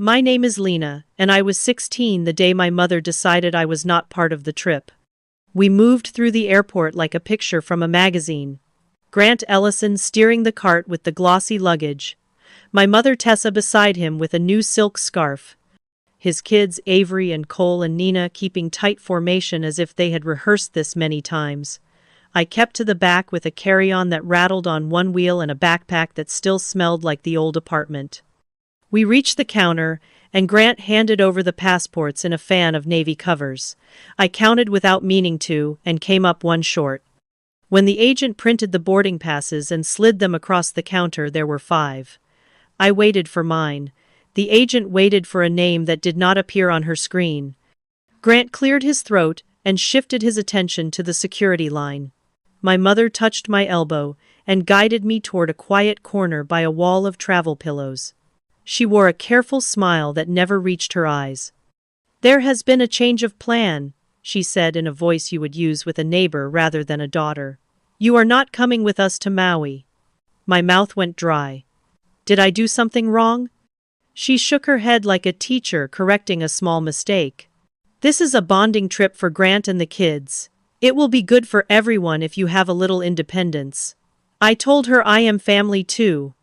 My name is Lena, and I was 16 the day my mother decided I was not part of the trip. We moved through the airport like a picture from a magazine. Grant Ellison steering the cart with the glossy luggage. My mother Tessa beside him with a new silk scarf. His kids Avery and Cole and Nina keeping tight formation as if they had rehearsed this many times. I kept to the back with a carry-on that rattled on one wheel and a backpack that still smelled like the old apartment. We reached the counter, and Grant handed over the passports in a fan of navy covers. I counted without meaning to, and came up one short. When the agent printed the boarding passes and slid them across the counter, there were 5. I waited for mine. The agent waited for a name that did not appear on her screen. Grant cleared his throat and shifted his attention to the security line. My mother touched my elbow and guided me toward a quiet corner by a wall of travel pillows. She wore a careful smile that never reached her eyes. "There has been a change of plan," she said in a voice you would use with a neighbor rather than a daughter. "You are not coming with us to Maui." My mouth went dry. Did I do something wrong? She shook her head like a teacher correcting a small mistake. "This is a bonding trip for Grant and the kids. It will be good for everyone if you have a little independence." I told her I am family too.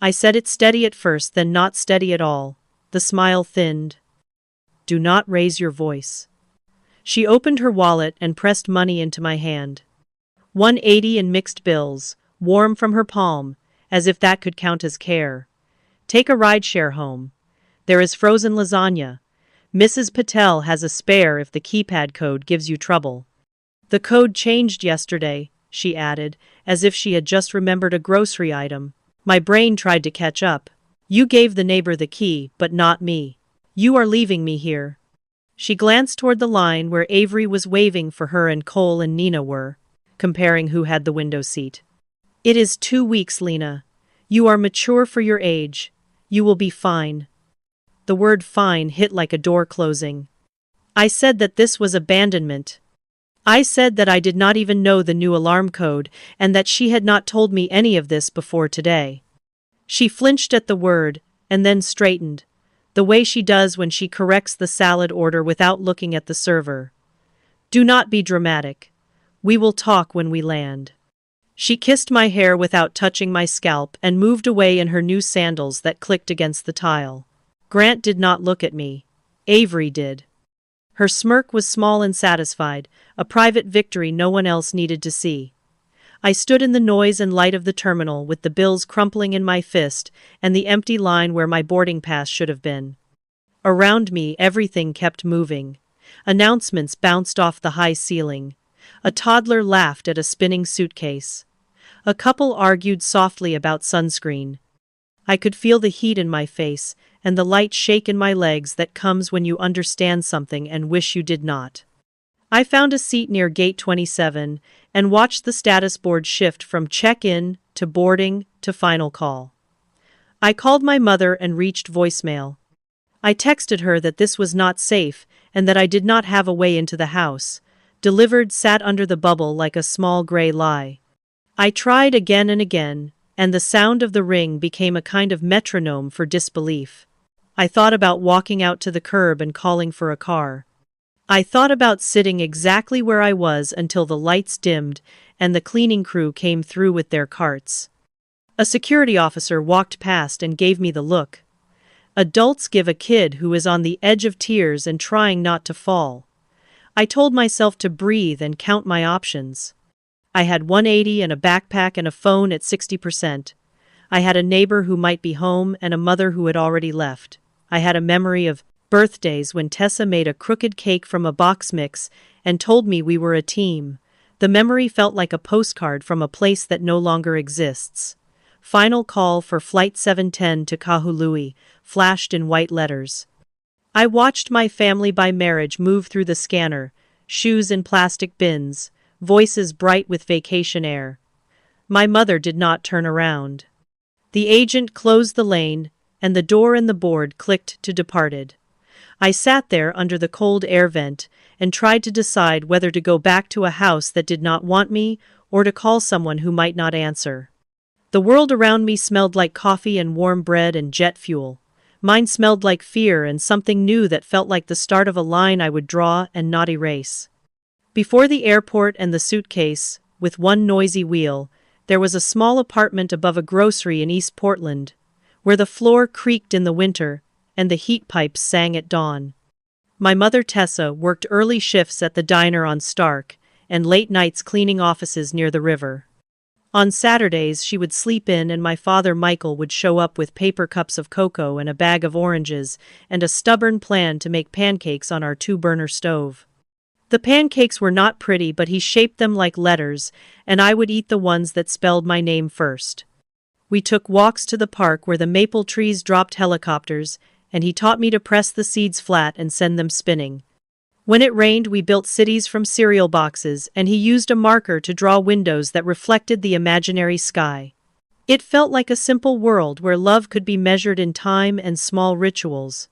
I said it steady at first, then not steady at all. The smile thinned. "Do not raise your voice." She opened her wallet and pressed money into my hand. 180 in mixed bills, warm from her palm, as if that could count as care. "Take a rideshare home. There is frozen lasagna. Mrs. Patel has a spare if the keypad code gives you trouble." "The code changed yesterday," she added, as if she had just remembered a grocery item. My brain tried to catch up. "You gave the neighbor the key, but not me. You are leaving me here." She glanced toward the line where Avery was waving for her and Cole and Nina were, comparing who had the window seat. "It is 2 weeks, Lena. You are mature for your age. You will be fine." The word fine hit like a door closing. I said that this was abandonment. I said that I did not even know the new alarm code and that she had not told me any of this before today. She flinched at the word, and then straightened, the way she does when she corrects the salad order without looking at the server. "Do not be dramatic. We will talk when we land." She kissed my hair without touching my scalp and moved away in her new sandals that clicked against the tile. Grant did not look at me. Avery did. Her smirk was small and satisfied, a private victory no one else needed to see. I stood in the noise and light of the terminal with the bills crumpling in my fist and the empty line where my boarding pass should have been. Around me, everything kept moving. Announcements bounced off the high ceiling. A toddler laughed at a spinning suitcase. A couple argued softly about sunscreen. I could feel the heat in my face and the light shake in my legs that comes when you understand something and wish you did not. I found a seat near gate 27 and watched the status board shift from check-in to boarding to final call. I called my mother and reached voicemail. I texted her that this was not safe and that I did not have a way into the house. Delivered sat under the bubble like a small gray lie. I tried again and again, and the sound of the ring became a kind of metronome for disbelief. I thought about walking out to the curb and calling for a car. I thought about sitting exactly where I was until the lights dimmed and the cleaning crew came through with their carts. A security officer walked past and gave me the look. Adults give a kid who is on the edge of tears and trying not to fall. I told myself to breathe and count my options. I had 180 and a backpack and a phone at 60%. I had a neighbor who might be home and a mother who had already left. I had a memory of birthdays when Tessa made a crooked cake from a box mix and told me we were a team. The memory felt like a postcard from a place that no longer exists. Final call for Flight 710 to Kahului, flashed in white letters. I watched my family by marriage move through the scanner, shoes in plastic bins, voices bright with vacation air. My mother did not turn around. The agent closed the lane, and the door in the board clicked to departed. I sat there under the cold air vent and tried to decide whether to go back to a house that did not want me or to call someone who might not answer. The world around me smelled like coffee and warm bread and jet fuel. Mine smelled like fear and something new that felt like the start of a line I would draw and not erase. Before the airport and the suitcase, with one noisy wheel, there was a small apartment above a grocery in East Portland, where the floor creaked in the winter and the heat pipes sang at dawn. My mother Tessa worked early shifts at the diner on Stark and late nights cleaning offices near the river. On Saturdays she would sleep in and my father Michael would show up with paper cups of cocoa and a bag of oranges and a stubborn plan to make pancakes on our two-burner stove. The pancakes were not pretty, but he shaped them like letters, and I would eat the ones that spelled my name first. We took walks to the park where the maple trees dropped helicopters, and he taught me to press the seeds flat and send them spinning. When it rained, we built cities from cereal boxes, and he used a marker to draw windows that reflected the imaginary sky. It felt like a simple world where love could be measured in time and small rituals.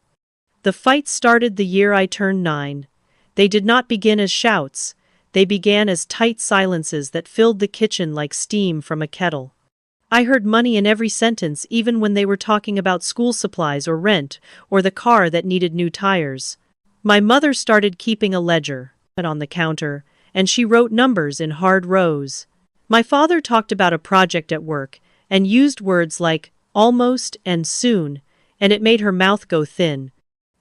The fight started the year I turned 9. They did not begin as shouts. They began as tight silences that filled the kitchen like steam from a kettle. I heard money in every sentence, even when they were talking about school supplies or rent, or the car that needed new tires. My mother started keeping a ledger on the counter, and she wrote numbers in hard rows. My father talked about a project at work, and used words like almost and soon, and it made her mouth go thin.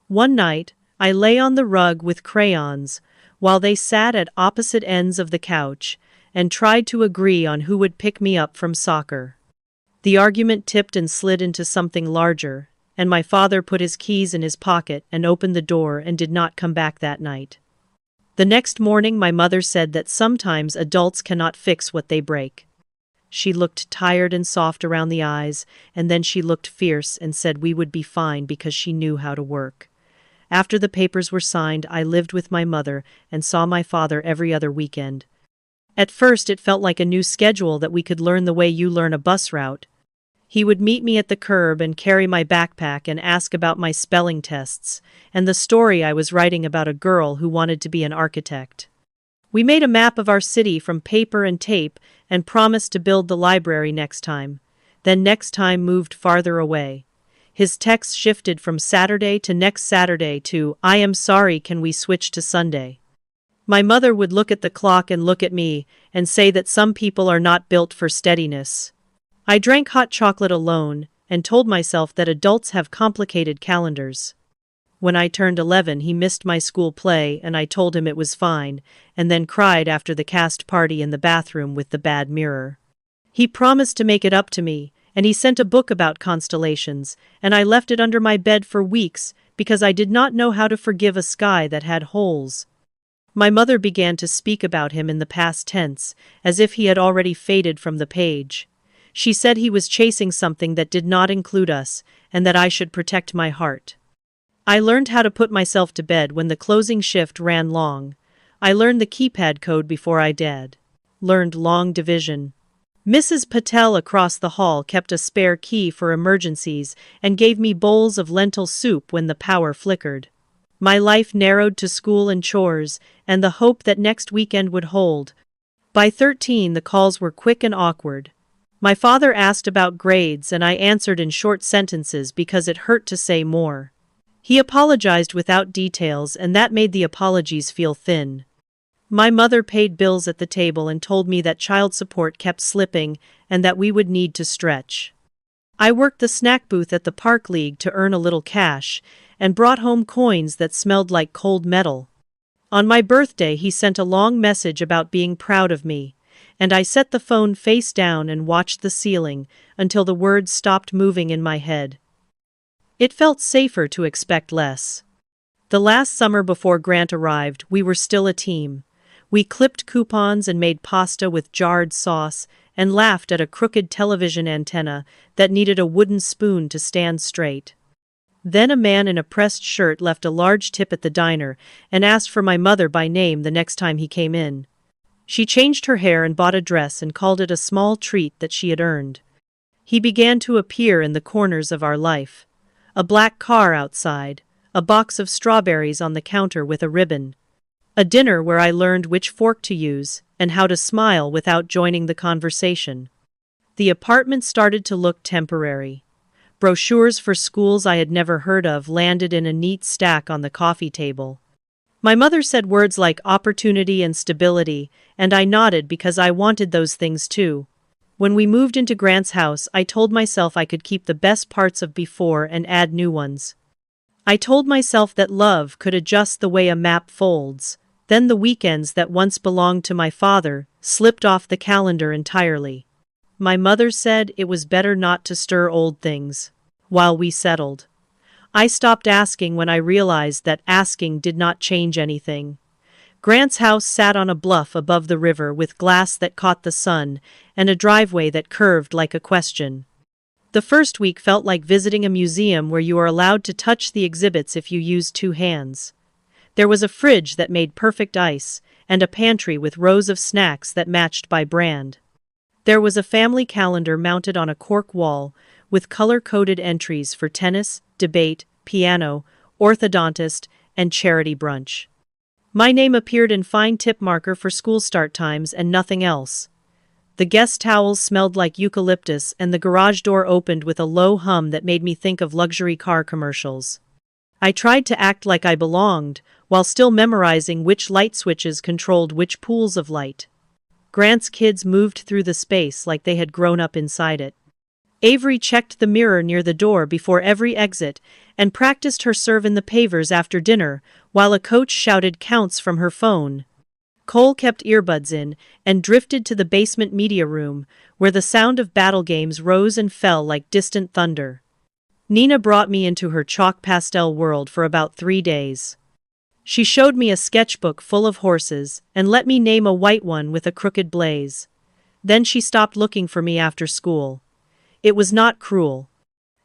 One night, I lay on the rug with crayons, while they sat at opposite ends of the couch, and tried to agree on who would pick me up from soccer. The argument tipped and slid into something larger, and my father put his keys in his pocket and opened the door and did not come back that night. The next morning my mother said that sometimes adults cannot fix what they break. She looked tired and soft around the eyes, and then she looked fierce and said we would be fine because she knew how to work. After the papers were signed, I lived with my mother and saw my father every other weekend. At first it felt like a new schedule that we could learn the way you learn a bus route. He would meet me at the curb and carry my backpack and ask about my spelling tests, and the story I was writing about a girl who wanted to be an architect. We made a map of our city from paper and tape and promised to build the library next time. Then next time moved farther away. His texts shifted from Saturday to next Saturday to, I am sorry, can we switch to Sunday? My mother would look at the clock and look at me and say that some people are not built for steadiness. I drank hot chocolate alone and told myself that adults have complicated calendars. When I turned 11, he missed my school play and I told him it was fine, and then cried after the cast party in the bathroom with the bad mirror. He promised to make it up to me, and he sent a book about constellations, and I left it under my bed for weeks because I did not know how to forgive a sky that had holes. My mother began to speak about him in the past tense, as if he had already faded from the page. She said he was chasing something that did not include us, and that I should protect my heart. I learned how to put myself to bed when the closing shift ran long. I learned the keypad code before I did. Learned long division. Mrs. Patel across the hall kept a spare key for emergencies and gave me bowls of lentil soup when the power flickered. My life narrowed to school and chores, and the hope that next weekend would hold. By 13, the calls were quick and awkward. My father asked about grades and I answered in short sentences because it hurt to say more. He apologized without details, and that made the apologies feel thin. My mother paid bills at the table and told me that child support kept slipping and that we would need to stretch. I worked the snack booth at the Park League to earn a little cash and brought home coins that smelled like cold metal. On my birthday, he sent a long message about being proud of me, and I set the phone face down and watched the ceiling until the words stopped moving in my head. It felt safer to expect less. The last summer before Grant arrived, we were still a team. We clipped coupons and made pasta with jarred sauce and laughed at a crooked television antenna that needed a wooden spoon to stand straight. Then a man in a pressed shirt left a large tip at the diner and asked for my mother by name the next time he came in. She changed her hair and bought a dress and called it a small treat that she had earned. He began to appear in the corners of our life. A black car outside, a box of strawberries on the counter with a ribbon. A dinner where I learned which fork to use and how to smile without joining the conversation. The apartment started to look temporary. Brochures for schools I had never heard of landed in a neat stack on the coffee table. My mother said words like opportunity and stability, and I nodded because I wanted those things too. When we moved into Grant's house, I told myself I could keep the best parts of before and add new ones. I told myself that love could adjust the way a map folds. Then the weekends that once belonged to my father slipped off the calendar entirely. My mother said it was better not to stir old things while we settled. I stopped asking when I realized that asking did not change anything. Grant's house sat on a bluff above the river with glass that caught the sun and a driveway that curved like a question. The first week felt like visiting a museum where you are allowed to touch the exhibits if you use two hands. There was a fridge that made perfect ice, and a pantry with rows of snacks that matched by brand. There was a family calendar mounted on a cork wall, with color-coded entries for tennis, debate, piano, orthodontist, and charity brunch. My name appeared in fine tip marker for school start times and nothing else. The guest towels smelled like eucalyptus and the garage door opened with a low hum that made me think of luxury car commercials. I tried to act like I belonged, while still memorizing which light switches controlled which pools of light. Grant's kids moved through the space like they had grown up inside it. Avery checked the mirror near the door before every exit and practiced her serve in the pavers after dinner, while a coach shouted counts from her phone. Cole kept earbuds in and drifted to the basement media room, where the sound of battle games rose and fell like distant thunder. Nina brought me into her chalk pastel world for about 3 days. She showed me a sketchbook full of horses and let me name a white one with a crooked blaze. Then she stopped looking for me after school. It was not cruel.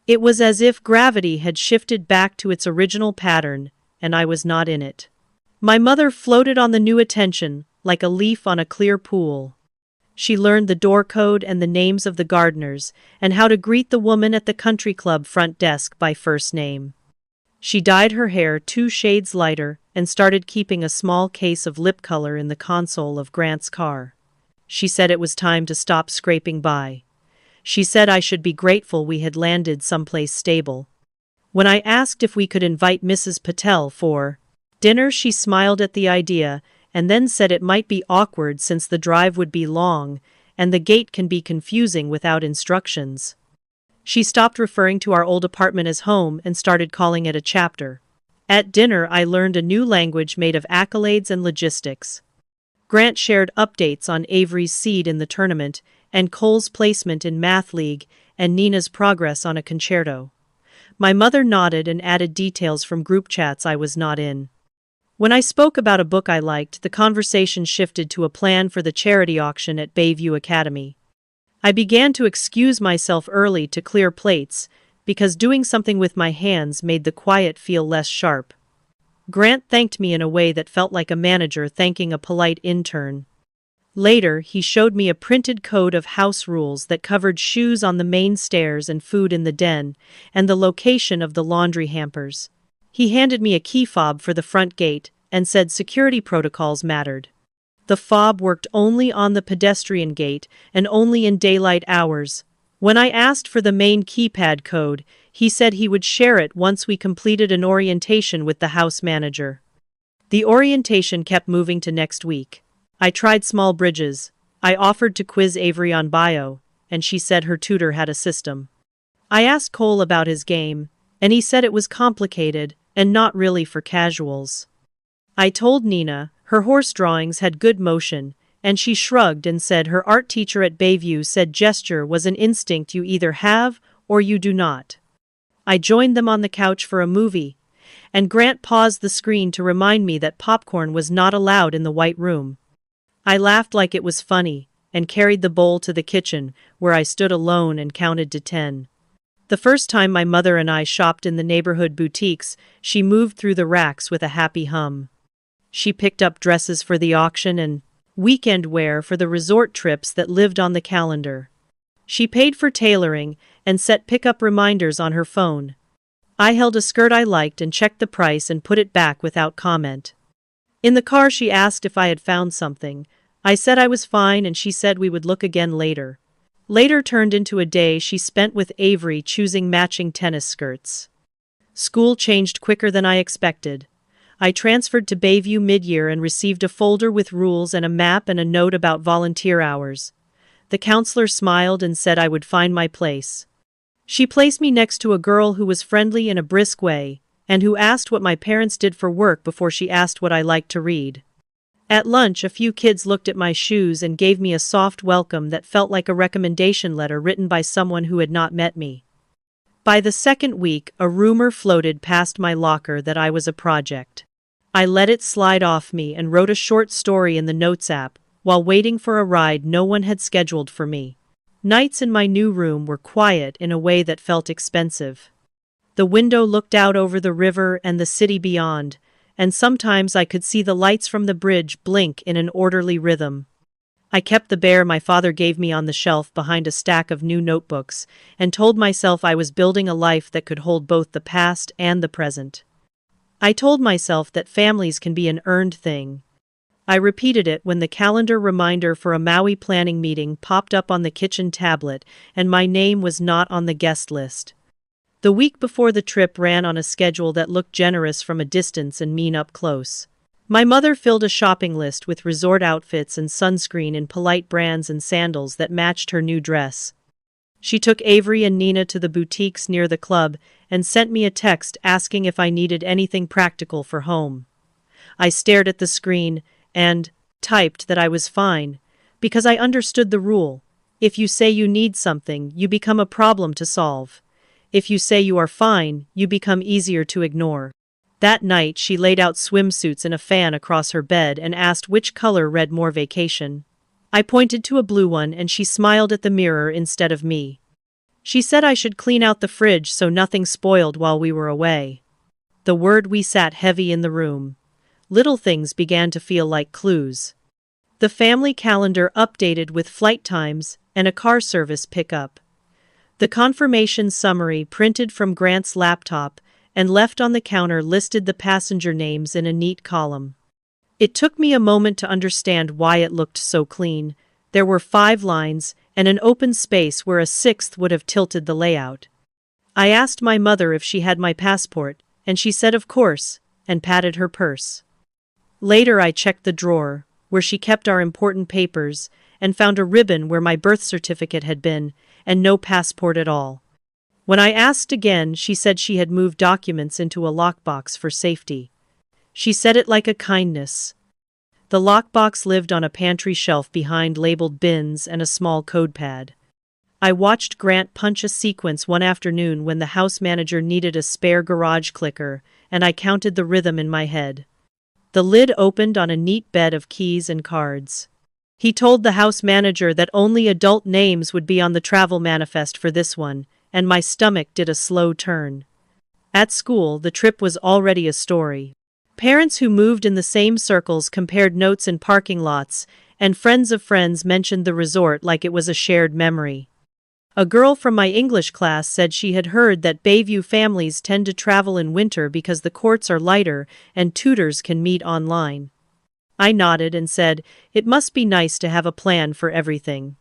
It was as if gravity had shifted back to its original pattern, and I was not in it. My mother floated on the new attention, like a leaf on a clear pool. She learned the door code and the names of the gardeners, and how to greet the woman at the country club front desk by first name. She dyed her hair 2 shades lighter and started keeping a small case of lip color in the console of Grant's car. She said it was time to stop scraping by. She said I should be grateful we had landed someplace stable. When I asked if we could invite Mrs. Patel for dinner, she smiled at the idea and then said it might be awkward since the drive would be long and the gate can be confusing without instructions. She stopped referring to our old apartment as home and started calling it a chapter. At dinner, I learned a new language made of accolades and logistics. Grant shared updates on Avery's seed in the tournament and Cole's placement in Math League and Nina's progress on a concerto. My mother nodded and added details from group chats I was not in. When I spoke about a book I liked, the conversation shifted to a plan for the charity auction at Bayview Academy. I began to excuse myself early to clear plates, because doing something with my hands made the quiet feel less sharp. Grant thanked me in a way that felt like a manager thanking a polite intern. Later, he showed me a printed code of house rules that covered shoes on the main stairs and food in the den, and the location of the laundry hampers. He handed me a key fob for the front gate and said security protocols mattered. The fob worked only on the pedestrian gate and only in daylight hours. When I asked for the main keypad code, he said he would share it once we completed an orientation with the house manager. The orientation kept moving to next week. I tried small bridges. I offered to quiz Avery on bio, and she said her tutor had a system. I asked Cole about his game, and he said it was complicated and not really for casuals. I told Nina her horse drawings had good motion, and she shrugged and said her art teacher at Bayview said gesture was an instinct you either have or you do not. I joined them on the couch for a movie, and Grant paused the screen to remind me that popcorn was not allowed in the white room. I laughed like it was funny, and carried the bowl to the kitchen, where I stood alone and counted to 10. The first time my mother and I shopped in the neighborhood boutiques, she moved through the racks with a happy hum. She picked up dresses for the auction and weekend wear for the resort trips that lived on the calendar. She paid for tailoring and set pickup reminders on her phone. I held a skirt I liked and checked the price and put it back without comment. In the car, she asked if I had found something. I said I was fine and she said we would look again later. later turned into a day she spent with Avery choosing matching tennis skirts. School changed quicker than I expected. I transferred to Bayview mid-year and received a folder with rules and a map and a note about volunteer hours. The counselor smiled and said I would find my place. She placed me next to a girl who was friendly in a brisk way, and who asked what my parents did for work before she asked what I liked to read. At lunch, a few kids looked at my shoes and gave me a soft welcome that felt like a recommendation letter written by someone who had not met me. By the second week, a rumor floated past my locker that I was a project. I let it slide off me and wrote a short story in the Notes app, while waiting for a ride no one had scheduled for me. Nights in my new room were quiet in a way that felt expensive. The window looked out over the river and the city beyond, and sometimes I could see the lights from the bridge blink in an orderly rhythm. I kept the bear my father gave me on the shelf behind a stack of new notebooks, and told myself I was building a life that could hold both the past and the present. I told myself that families can be an earned thing. I repeated it when the calendar reminder for a Maui planning meeting popped up on the kitchen tablet, and my name was not on the guest list. The week before the trip ran on a schedule that looked generous from a distance and mean up close. My mother filled a shopping list with resort outfits and sunscreen in polite brands and sandals that matched her new dress. She took Avery and Nina to the boutiques near the club and sent me a text asking if I needed anything practical for home. I stared at the screen and typed that I was fine, because I understood the rule. If you say you need something, you become a problem to solve. If you say you are fine, you become easier to ignore. That night, she laid out swimsuits and a fan across her bed and asked which color read more vacation. I pointed to a blue one and she smiled at the mirror instead of me. She said I should clean out the fridge so nothing spoiled while we were away. The word we sat heavy in the room. Little things began to feel like clues. The family calendar updated with flight times and a car service pickup. The confirmation summary printed from Grant's laptop and left on the counter listed the passenger names in a neat column. It took me a moment to understand why it looked so clean. There were 5 lines and an open space where a 6th would have tilted the layout. I asked my mother if she had my passport, and she said of course, and patted her purse. Later I checked the drawer, where she kept our important papers, and found a ribbon where my birth certificate had been, and no passport at all. When I asked again, she said she had moved documents into a lockbox for safety. She said it like a kindness. The lockbox lived on a pantry shelf behind labeled bins and a small code pad. I watched Grant punch a sequence one afternoon when the house manager needed a spare garage clicker, and I counted the rhythm in my head. The lid opened on a neat bed of keys and cards. He told the house manager that only adult names would be on the travel manifest for this one, and my stomach did a slow turn. At school, the trip was already a story. Parents who moved in the same circles compared notes in parking lots, and friends of friends mentioned the resort like it was a shared memory. A girl from my English class said she had heard that Bayview families tend to travel in winter because the courts are lighter and tutors can meet online. I nodded and said, it must be nice to have a plan for everything.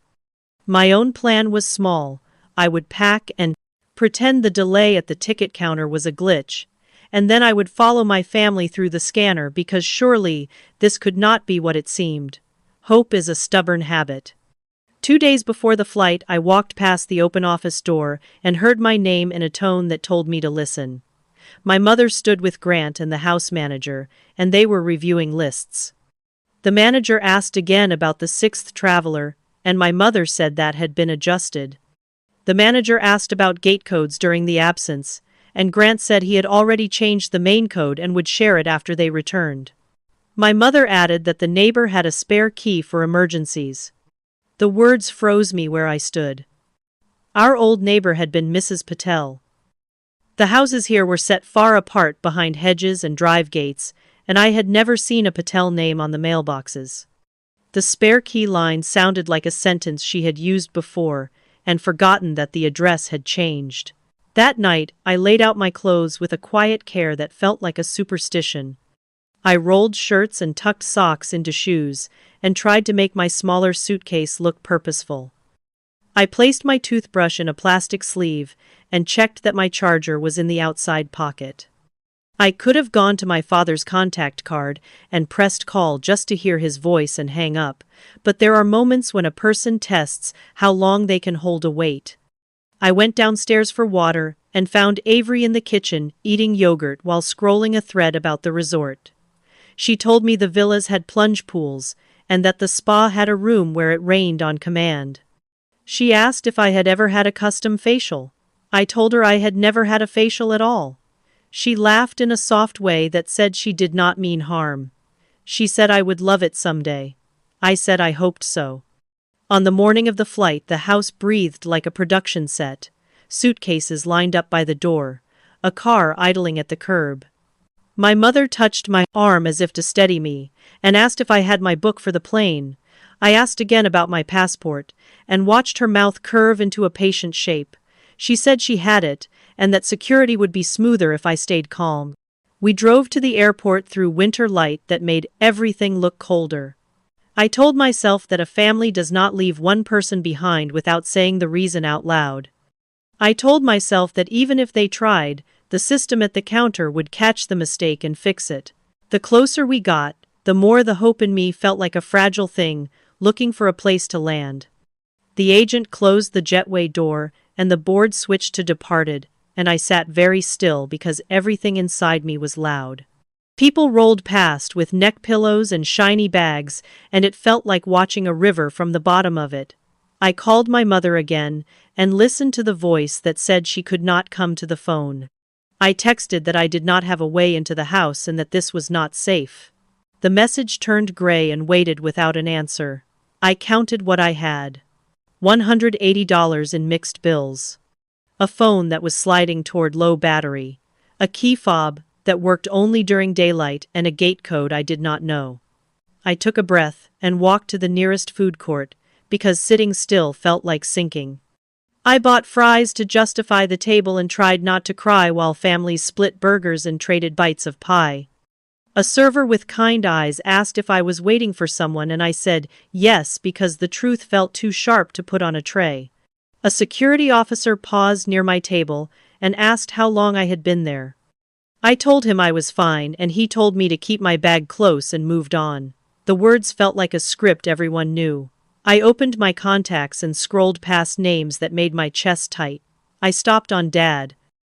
My own plan was small. I would pack and pretend the delay at the ticket counter was a glitch, and then I would follow my family through the scanner because surely this could not be what it seemed. Hope is a stubborn habit. 2 days before the flight, I walked past the open office door and heard my name in a tone that told me to listen. My mother stood with Grant and the house manager, and they were reviewing lists. The manager asked again about the 6th traveler, and my mother said that had been adjusted. The manager asked about gate codes during the absence, and Grant said he had already changed the main code and would share it after they returned. My mother added that the neighbor had a spare key for emergencies. The words froze me where I stood. Our old neighbor had been Mrs. Patel. The houses here were set far apart behind hedges and drive gates, and I had never seen a Patel name on the mailboxes. The spare key line sounded like a sentence she had used before, and forgotten that the address had changed. That night, I laid out my clothes with a quiet care that felt like a superstition. I rolled shirts and tucked socks into shoes, and tried to make my smaller suitcase look purposeful. I placed my toothbrush in a plastic sleeve and checked that my charger was in the outside pocket. I could have gone to my father's contact card and pressed call just to hear his voice and hang up, but there are moments when a person tests how long they can hold a wait. I went downstairs for water and found Avery in the kitchen eating yogurt while scrolling a thread about the resort. She told me the villas had plunge pools and that the spa had a room where it rained on command. She asked if I had ever had a custom facial. I told her I had never had a facial at all. She laughed in a soft way that said she did not mean harm. She said I would love it someday. I said I hoped so. On the morning of the flight, the house breathed like a production set. Suitcases lined up by the door, a car idling at the curb. My mother touched my arm as if to steady me, and asked if I had my book for the plane. I asked again about my passport, and watched her mouth curve into a patient shape. She said she had it, and that security would be smoother if I stayed calm. We drove to the airport through winter light that made everything look colder. I told myself that a family does not leave one person behind without saying the reason out loud. I told myself that even if they tried, the system at the counter would catch the mistake and fix it. The closer we got, the more the hope in me felt like a fragile thing, looking for a place to land. The agent closed the jetway door, and the board switched to departed, and I sat very still because everything inside me was loud. People rolled past with neck pillows and shiny bags, and it felt like watching a river from the bottom of it. I called my mother again, and listened to the voice that said she could not come to the phone. I texted that I did not have a way into the house and that this was not safe. The message turned gray and waited without an answer. I counted what I had. $180 in mixed bills. A phone that was sliding toward low battery. A key fob that worked only during daylight, and a gate code I did not know. I took a breath and walked to the nearest food court, because sitting still felt like sinking. I bought fries to justify the table and tried not to cry while families split burgers and traded bites of pie. A server with kind eyes asked if I was waiting for someone, and I said yes because the truth felt too sharp to put on a tray. A security officer paused near my table and asked how long I had been there. I told him I was fine, and he told me to keep my bag close and moved on. The words felt like a script everyone knew. I opened my contacts and scrolled past names that made my chest tight. I stopped on Dad.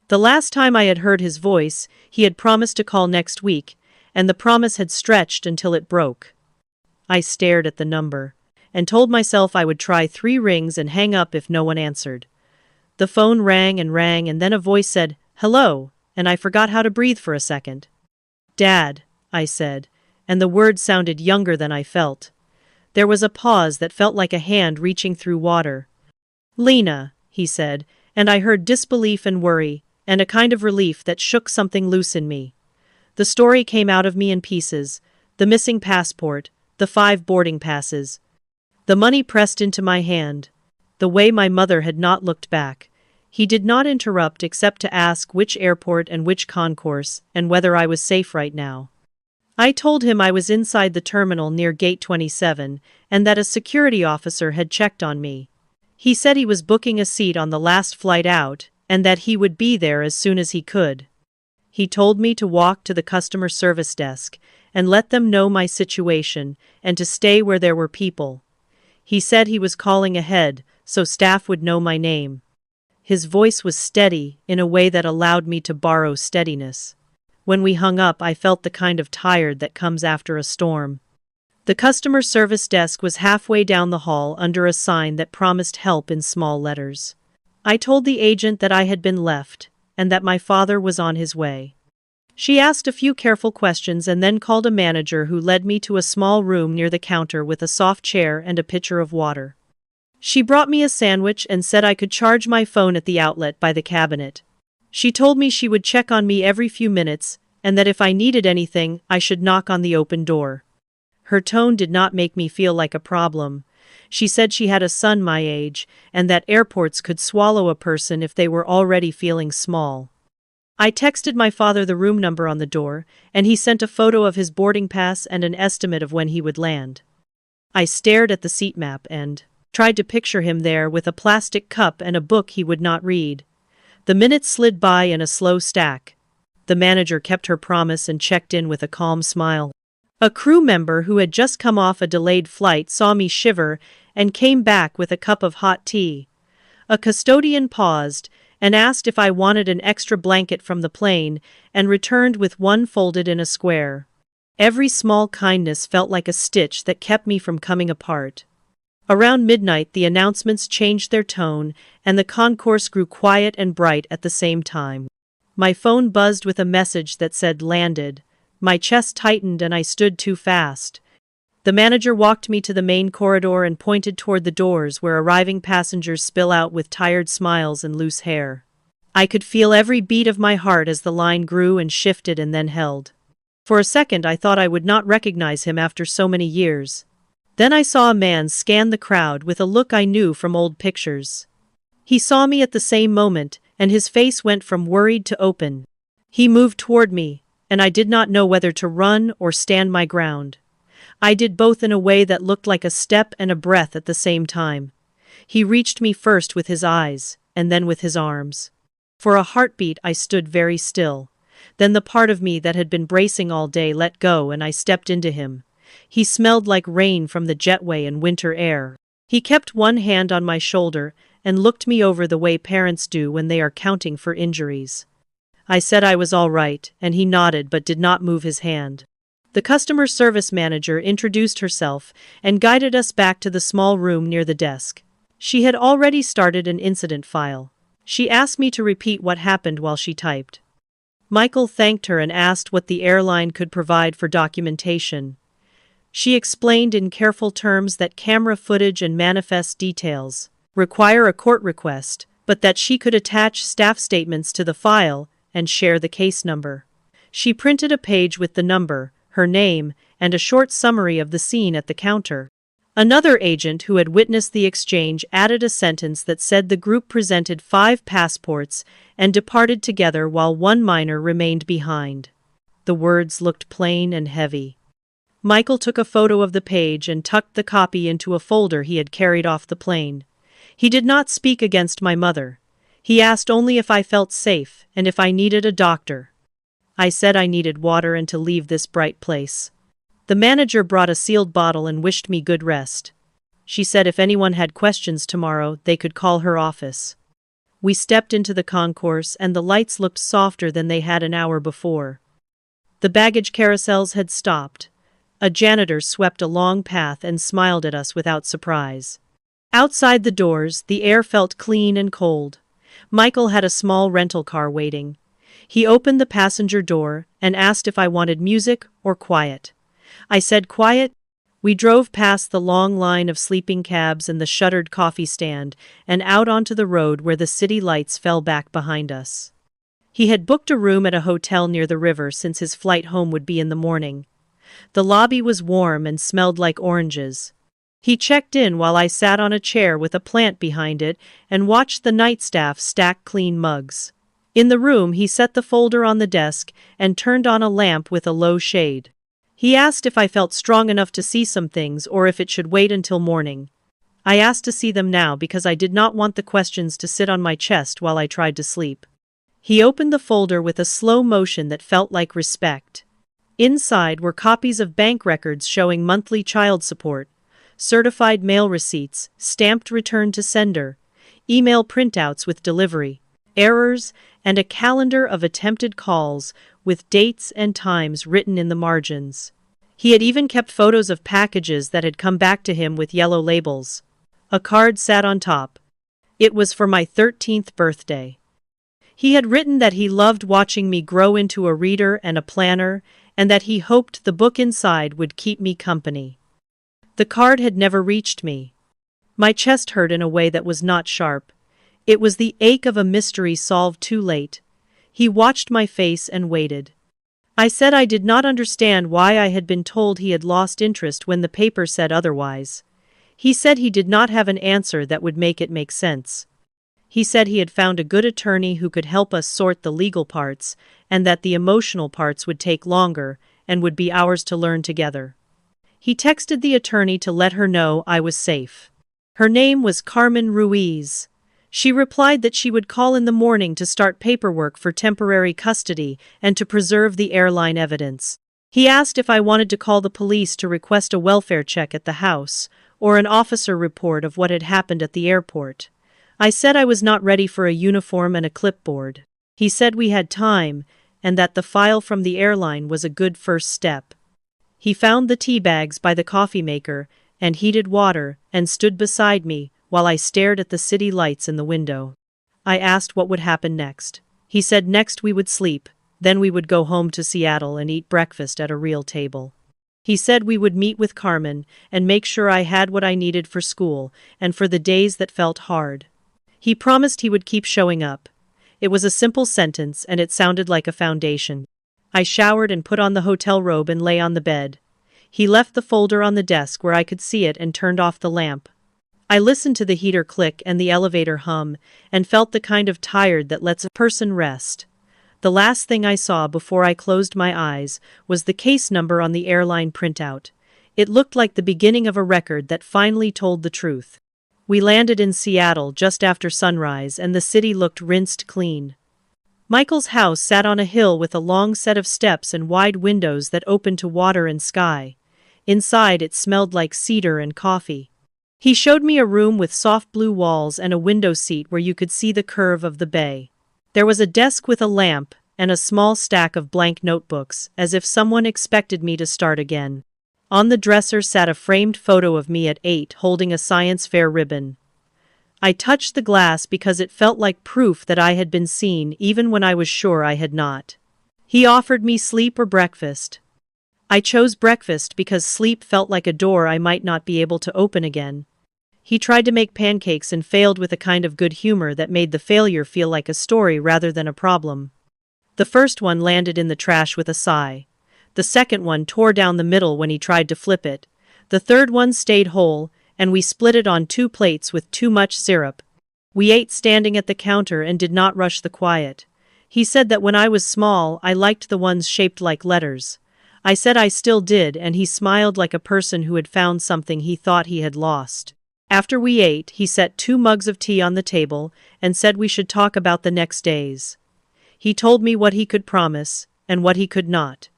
The last time I had heard his voice, he had promised to call next week, and the promise had stretched until it broke. I stared at the number, and told myself I would try 3 rings and hang up if no one answered. The phone rang, and then a voice said, "Hello," and I forgot how to breathe for a second. "Dad," I said, and the word sounded younger than I felt. There was a pause that felt like a hand reaching through water. "Lena," he said, and I heard disbelief and worry, and a kind of relief that shook something loose in me. The story came out of me in pieces: the missing passport, the 5 boarding passes. The money pressed into my hand. The way my mother had not looked back. He did not interrupt except to ask which airport and which concourse, and whether I was safe right now. I told him I was inside the terminal near Gate 27, and that a security officer had checked on me. He said he was booking a seat on the last flight out, and that he would be there as soon as he could. He told me to walk to the customer service desk and let them know my situation and to stay where there were people. He said he was calling ahead, so staff would know my name. His voice was steady in a way that allowed me to borrow steadiness. When we hung up, I felt the kind of tired that comes after a storm. The customer service desk was halfway down the hall under a sign that promised help in small letters. I told the agent that I had been left, and that my father was on his way. She asked a few careful questions and then called a manager who led me to a small room near the counter with a soft chair and a pitcher of water. She brought me a sandwich and said I could charge my phone at the outlet by the cabinet. She told me she would check on me every few minutes, and that if I needed anything, I should knock on the open door. Her tone did not make me feel like a problem. She said she had a son my age, and that airports could swallow a person if they were already feeling small. I texted my father the room number on the door, and he sent a photo of his boarding pass and an estimate of when he would land. I stared at the seat map and Tried to picture him there with a plastic cup and a book he would not read. The minutes slid by in a slow stack. The manager kept her promise and checked in with a calm smile. A crew member who had just come off a delayed flight saw me shiver and came back with a cup of hot tea. A custodian paused and asked if I wanted an extra blanket from the plane and returned with one folded in a square. Every small kindness felt like a stitch that kept me from coming apart. Around midnight, the announcements changed their tone, and the concourse grew quiet and bright at the same time. My phone buzzed with a message that said landed. My chest tightened and I stood too fast. The manager walked me to the main corridor and pointed toward the doors where arriving passengers spill out with tired smiles and loose hair. I could feel every beat of my heart as the line grew and shifted and then held. For a second I thought I would not recognize him after so many years. Then I saw a man scan the crowd with a look I knew from old pictures. He saw me at the same moment, and his face went from worried to open. He moved toward me, and I did not know whether to run or stand my ground. I did both in a way that looked like a step and a breath at the same time. He reached me first with his eyes, and then with his arms. For a heartbeat I stood very still. Then the part of me that had been bracing all day let go and I stepped into him. He smelled like rain from the jetway and winter air. He kept one hand on my shoulder and looked me over the way parents do when they are counting for injuries. I said I was all right, and he nodded but did not move his hand. The customer service manager introduced herself and guided us back to the small room near the desk. She had already started an incident file. She asked me to repeat what happened while she typed. Michael thanked her and asked what the airline could provide for documentation. She explained in careful terms that camera footage and manifest details require a court request, but that she could attach staff statements to the file and share the case number. She printed a page with the number, her name, and a short summary of the scene at the counter. Another agent who had witnessed the exchange added a sentence that said the group presented 5 passports and departed together while one minor remained behind. The words looked plain and heavy. Michael took a photo of the page and tucked the copy into a folder he had carried off the plane. He did not speak against my mother. He asked only if I felt safe and if I needed a doctor. I said I needed water and to leave this bright place. The manager brought a sealed bottle and wished me good rest. She said if anyone had questions tomorrow, they could call her office. We stepped into the concourse and the lights looked softer than they had an hour before. The baggage carousels had stopped. A janitor swept a long path and smiled at us without surprise. Outside the doors, the air felt clean and cold. Michael had a small rental car waiting. He opened the passenger door and asked if I wanted music or quiet. I said quiet. We drove past the long line of sleeping cabs and the shuttered coffee stand and out onto the road where the city lights fell back behind us. He had booked a room at a hotel near the river since his flight home would be in the morning. The lobby was warm and smelled like oranges. He checked in while I sat on a chair with a plant behind it and watched the night staff stack clean mugs. In the room, he set the folder on the desk and turned on a lamp with a low shade. He asked if I felt strong enough to see some things or if it should wait until morning. I asked to see them now because I did not want the questions to sit on my chest while I tried to sleep. He opened the folder with a slow motion that felt like respect. Inside were copies of bank records showing monthly child support, certified mail receipts, stamped return to sender, email printouts with delivery, errors, and a calendar of attempted calls with dates and times written in the margins. He had even kept photos of packages that had come back to him with yellow labels. A card sat on top. It was for my 13th birthday. He had written that he loved watching me grow into a reader and a planner, and that he hoped the book inside would keep me company. The card had never reached me. My chest hurt in a way that was not sharp. It was the ache of a mystery solved too late. He watched my face and waited. I said I did not understand why I had been told he had lost interest when the paper said otherwise. He said he did not have an answer that would make it make sense. He said he had found a good attorney who could help us sort the legal parts, and that the emotional parts would take longer and would be ours to learn together. He texted the attorney to let her know I was safe. Her name was Carmen Ruiz. She replied that she would call in the morning to start paperwork for temporary custody and to preserve the airline evidence. He asked if I wanted to call the police to request a welfare check at the house, or an officer report of what had happened at the airport. I said I was not ready for a uniform and a clipboard. He said we had time, and that the file from the airline was a good first step. He found the tea bags by the coffee maker, and heated water, and stood beside me, while I stared at the city lights in the window. I asked what would happen next. He said next we would sleep, then we would go home to Seattle and eat breakfast at a real table. He said we would meet with Carmen, and make sure I had what I needed for school, and for the days that felt hard. He promised he would keep showing up. It was a simple sentence, and it sounded like a foundation. I showered and put on the hotel robe and lay on the bed. He left the folder on the desk where I could see it and turned off the lamp. I listened to the heater click and the elevator hum, and felt the kind of tired that lets a person rest. The last thing I saw before I closed my eyes was the case number on the airline printout. It looked like the beginning of a record that finally told the truth. We landed in Seattle just after sunrise, and the city looked rinsed clean. Michael's house sat on a hill with a long set of steps and wide windows that opened to water and sky. Inside it smelled like cedar and coffee. He showed me a room with soft blue walls and a window seat where you could see the curve of the bay. There was a desk with a lamp and a small stack of blank notebooks, as if someone expected me to start again. On the dresser sat a framed photo of me at 8 holding a science fair ribbon. I touched the glass because it felt like proof that I had been seen even when I was sure I had not. He offered me sleep or breakfast. I chose breakfast because sleep felt like a door I might not be able to open again. He tried to make pancakes and failed with a kind of good humor that made the failure feel like a story rather than a problem. The first one landed in the trash with a sigh. The second one tore down the middle when he tried to flip it. The third one stayed whole, and we split it on 2 plates with too much syrup. We ate standing at the counter and did not rush the quiet. He said that when I was small, I liked the ones shaped like letters. I said I still did, and he smiled like a person who had found something he thought he had lost. After we ate, he set 2 mugs of tea on the table and said we should talk about the next days. He told me what he could promise and what he could not.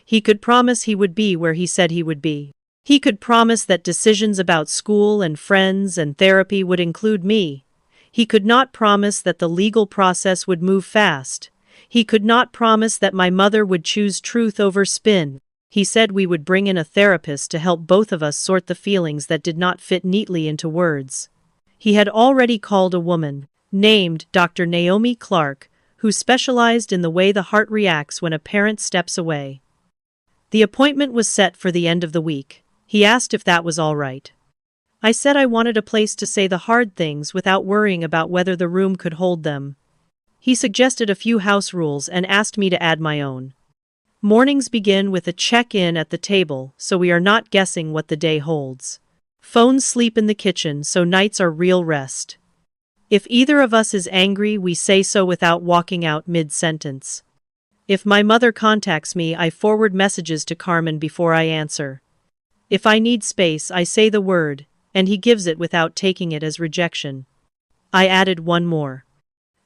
He could promise he would be where he said he would be. He could promise that decisions about school and friends and therapy would include me. He could not promise that the legal process would move fast. He could not promise that my mother would choose truth over spin. He said we would bring in a therapist to help both of us sort the feelings that did not fit neatly into words. He had already called a woman, named Dr. Naomi Clark, who specialized in the way the heart reacts when a parent steps away. The appointment was set for the end of the week. He asked if that was all right. I said I wanted a place to say the hard things without worrying about whether the room could hold them. He suggested a few house rules and asked me to add my own. Mornings begin with a check-in at the table, so we are not guessing what the day holds. Phones sleep in the kitchen, so nights are real rest. If either of us is angry, we say so without walking out mid-sentence. If my mother contacts me, I forward messages to Carmen before I answer. If I need space, I say the word, and he gives it without taking it as rejection. I added one more.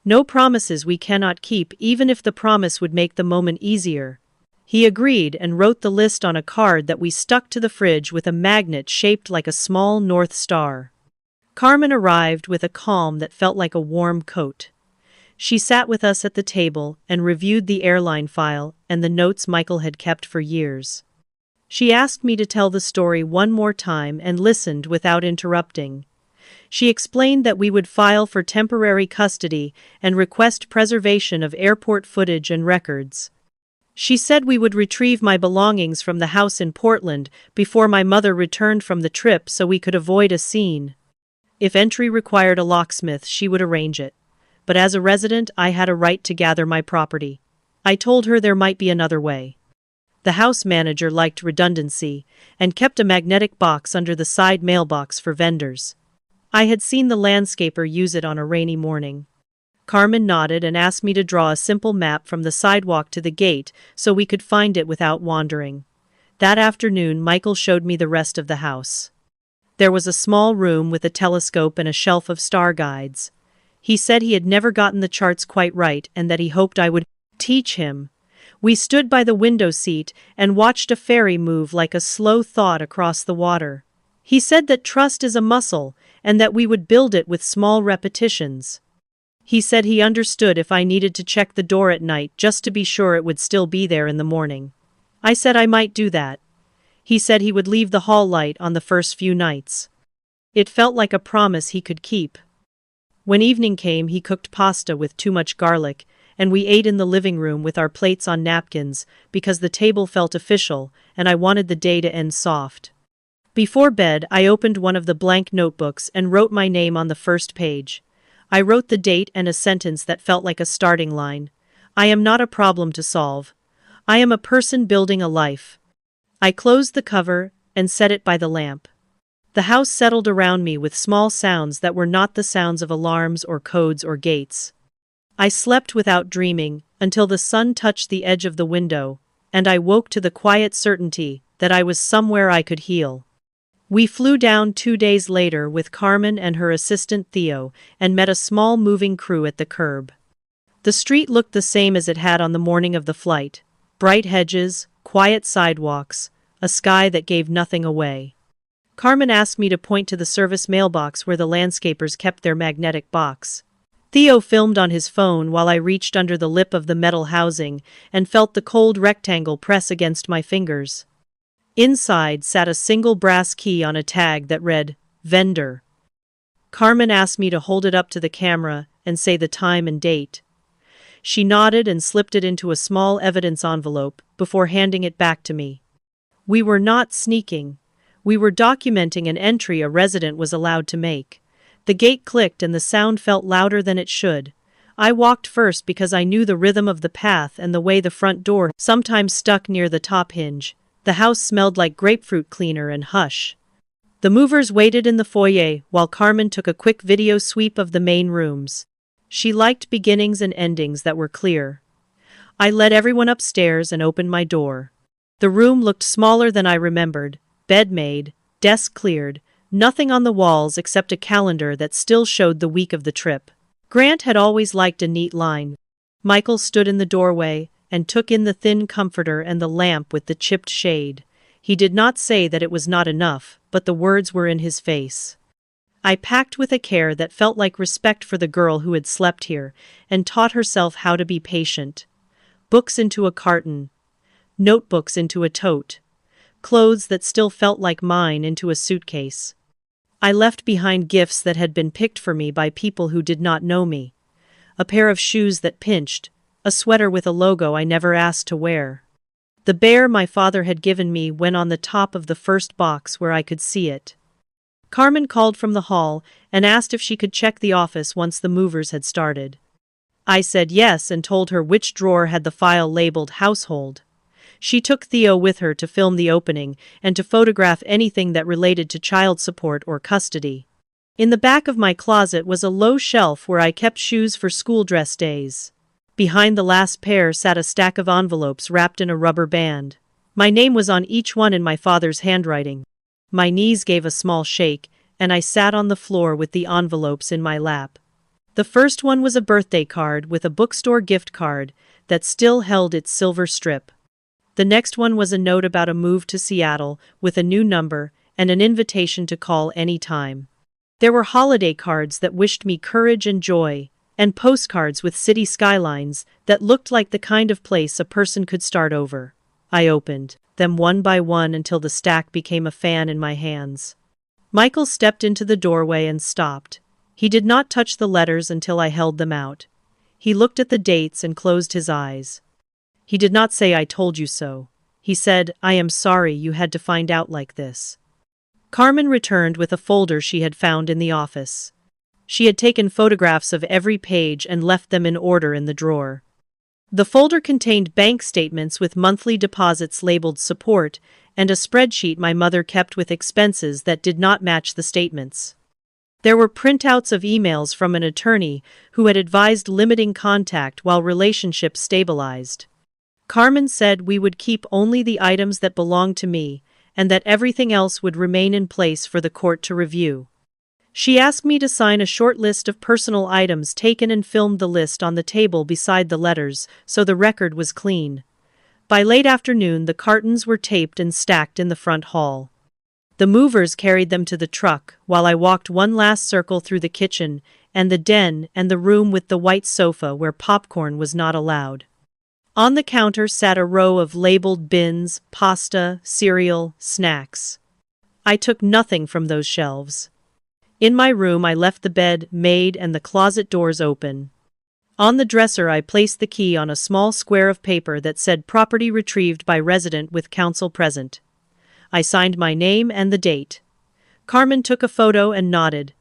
No promises we cannot keep, even if the promise would make the moment easier. He agreed and wrote the list on a card that we stuck to the fridge with a magnet shaped like a small North Star. Carmen arrived with a calm that felt like a warm coat. She sat with us at the table and reviewed the airline file and the notes Michael had kept for years. She asked me to tell the story one more time and listened without interrupting. She explained that we would file for temporary custody and request preservation of airport footage and records. She said we would retrieve my belongings from the house in Portland before my mother returned from the trip so we could avoid a scene. If entry required a locksmith, she would arrange it. But as a resident, I had a right to gather my property. I told her there might be another way. The house manager liked redundancy and kept a magnetic box under the side mailbox for vendors. I had seen the landscaper use it on a rainy morning. Carmen nodded and asked me to draw a simple map from the sidewalk to the gate so we could find it without wandering. That afternoon, Michael showed me the rest of the house. There was a small room with a telescope and a shelf of star guides. He said he had never gotten the charts quite right and that he hoped I would teach him. We stood by the window seat and watched a ferry move like a slow thought across the water. He said that trust is a muscle and that we would build it with small repetitions. He said he understood if I needed to check the door at night just to be sure it would still be there in the morning. I said I might do that. He said he would leave the hall light on the first few nights. It felt like a promise he could keep. When evening came, he cooked pasta with too much garlic, and we ate in the living room with our plates on napkins because the table felt official and I wanted the day to end soft. Before bed, I opened one of the blank notebooks and wrote my name on the first page. I wrote the date and a sentence that felt like a starting line. I am not a problem to solve. I am a person building a life. I closed the cover and set it by the lamp. The house settled around me with small sounds that were not the sounds of alarms or codes or gates. I slept without dreaming until the sun touched the edge of the window, and I woke to the quiet certainty that I was somewhere I could heal. We flew down 2 days later with Carmen and her assistant Theo and met a small moving crew at the curb. The street looked the same as it had on the morning of the flight. Bright hedges, quiet sidewalks, a sky that gave nothing away. Carmen asked me to point to the service mailbox where the landscapers kept their magnetic box. Theo filmed on his phone while I reached under the lip of the metal housing and felt the cold rectangle press against my fingers. Inside sat a single brass key on a tag that read, Vendor. Carmen asked me to hold it up to the camera and say the time and date. She nodded and slipped it into a small evidence envelope before handing it back to me. We were not sneaking. We were documenting an entry a resident was allowed to make. The gate clicked and the sound felt louder than it should. I walked first because I knew the rhythm of the path and the way the front door sometimes stuck near the top hinge. The house smelled like grapefruit cleaner and hush. The movers waited in the foyer while Carmen took a quick video sweep of the main rooms. She liked beginnings and endings that were clear. I led everyone upstairs and opened my door. The room looked smaller than I remembered. Bed made, desk cleared, nothing on the walls except a calendar that still showed the week of the trip. Grant had always liked a neat line. Michael stood in the doorway and took in the thin comforter and the lamp with the chipped shade. He did not say that it was not enough, but the words were in his face. I packed with a care that felt like respect for the girl who had slept here, and taught herself how to be patient. Books into a carton. Notebooks into a tote. Clothes that still felt like mine into a suitcase. I left behind gifts that had been picked for me by people who did not know me. A pair of shoes that pinched. A sweater with a logo I never asked to wear. The bear my father had given me went on the top of the first box where I could see it. Carmen called from the hall and asked if she could check the office once the movers had started. I said yes and told her which drawer had the file labeled household. She took Theo with her to film the opening and to photograph anything that related to child support or custody. In the back of my closet was a low shelf where I kept shoes for school dress days. Behind the last pair sat a stack of envelopes wrapped in a rubber band. My name was on each one in my father's handwriting. My knees gave a small shake, and I sat on the floor with the envelopes in my lap. The first one was a birthday card with a bookstore gift card that still held its silver strip. The next one was a note about a move to Seattle with a new number and an invitation to call any time. There were holiday cards that wished me courage and joy, and postcards with city skylines that looked like the kind of place a person could start over. I opened them one by one until the stack became a fan in my hands. Michael stepped into the doorway and stopped. He did not touch the letters until I held them out. He looked at the dates and closed his eyes. He did not say I told you so. He said, I am sorry you had to find out like this. Carmen returned with a folder she had found in the office. She had taken photographs of every page and left them in order in the drawer. The folder contained bank statements with monthly deposits labeled support and a spreadsheet my mother kept with expenses that did not match the statements. There were printouts of emails from an attorney who had advised limiting contact while relationships stabilized. Carmen said we would keep only the items that belonged to me, and that everything else would remain in place for the court to review. She asked me to sign a short list of personal items taken and filmed the list on the table beside the letters, so the record was clean. By late afternoon, the cartons were taped and stacked in the front hall. The movers carried them to the truck, while I walked one last circle through the kitchen, and the den, and the room with the white sofa where popcorn was not allowed. On the counter sat a row of labeled bins, pasta, cereal, snacks. I took nothing from those shelves. In my room I left the bed made and the closet doors open. On the dresser I placed the key on a small square of paper that said property retrieved by resident with counsel present. I signed my name and the date. Carmen took a photo and nodded.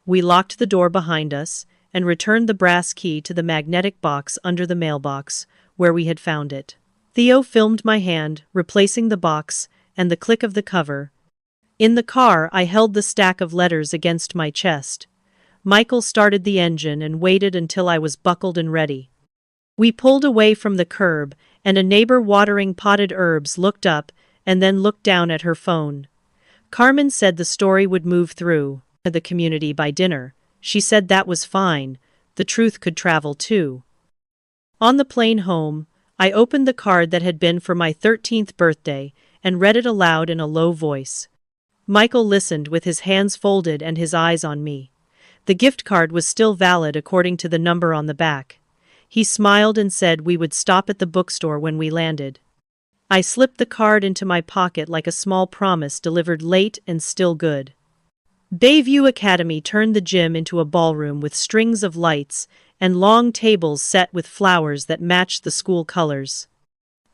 We locked the door behind us and returned the brass key to the magnetic box under the mailbox, where we had found it. Theo filmed my hand, replacing the box, and the click of the cover. In the car, I held the stack of letters against my chest. Michael started the engine and waited until I was buckled and ready. We pulled away from the curb, and a neighbor watering potted herbs looked up and then looked down at her phone. Carmen said the story would move through the community by dinner. She said that was fine. The truth could travel too. On the plane home, I opened the card that had been for my 13th birthday and read it aloud in a low voice. Michael listened with his hands folded and his eyes on me. The gift card was still valid according to the number on the back. He smiled and said we would stop at the bookstore when we landed. I slipped the card into my pocket like a small promise delivered late and still good. Bayview Academy turned the gym into a ballroom with strings of lights and long tables set with flowers that matched the school colors.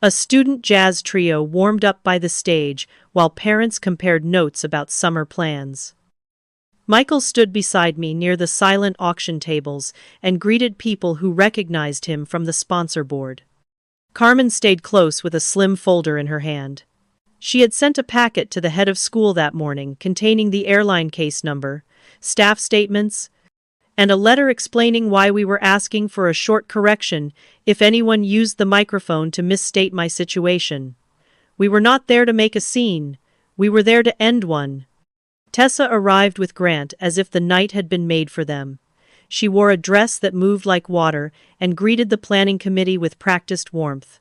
A student jazz trio warmed up by the stage while parents compared notes about summer plans. Michael stood beside me near the silent auction tables and greeted people who recognized him from the sponsor board. Carmen stayed close with a slim folder in her hand. She had sent a packet to the head of school that morning containing the airline case number, staff statements, and a letter explaining why we were asking for a short correction if anyone used the microphone to misstate my situation. We were not there to make a scene. We were there to end one. Tessa arrived with Grant as if the night had been made for them. She wore a dress that moved like water and greeted the planning committee with practiced warmth.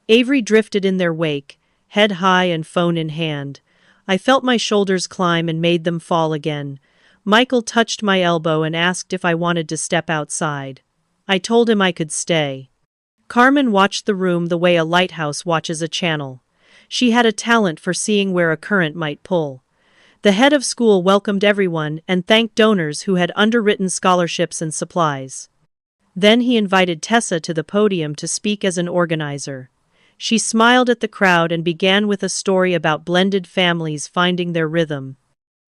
Avery drifted in their wake, head high and phone in hand. I felt my shoulders climb and made them fall again. Michael touched my elbow and asked if I wanted to step outside. I told him I could stay. Carmen watched the room the way a lighthouse watches a channel. She had a talent for seeing where a current might pull. The head of school welcomed everyone and thanked donors who had underwritten scholarships and supplies. Then he invited Tessa to the podium to speak as an organizer. She smiled at the crowd and began with a story about blended families finding their rhythm.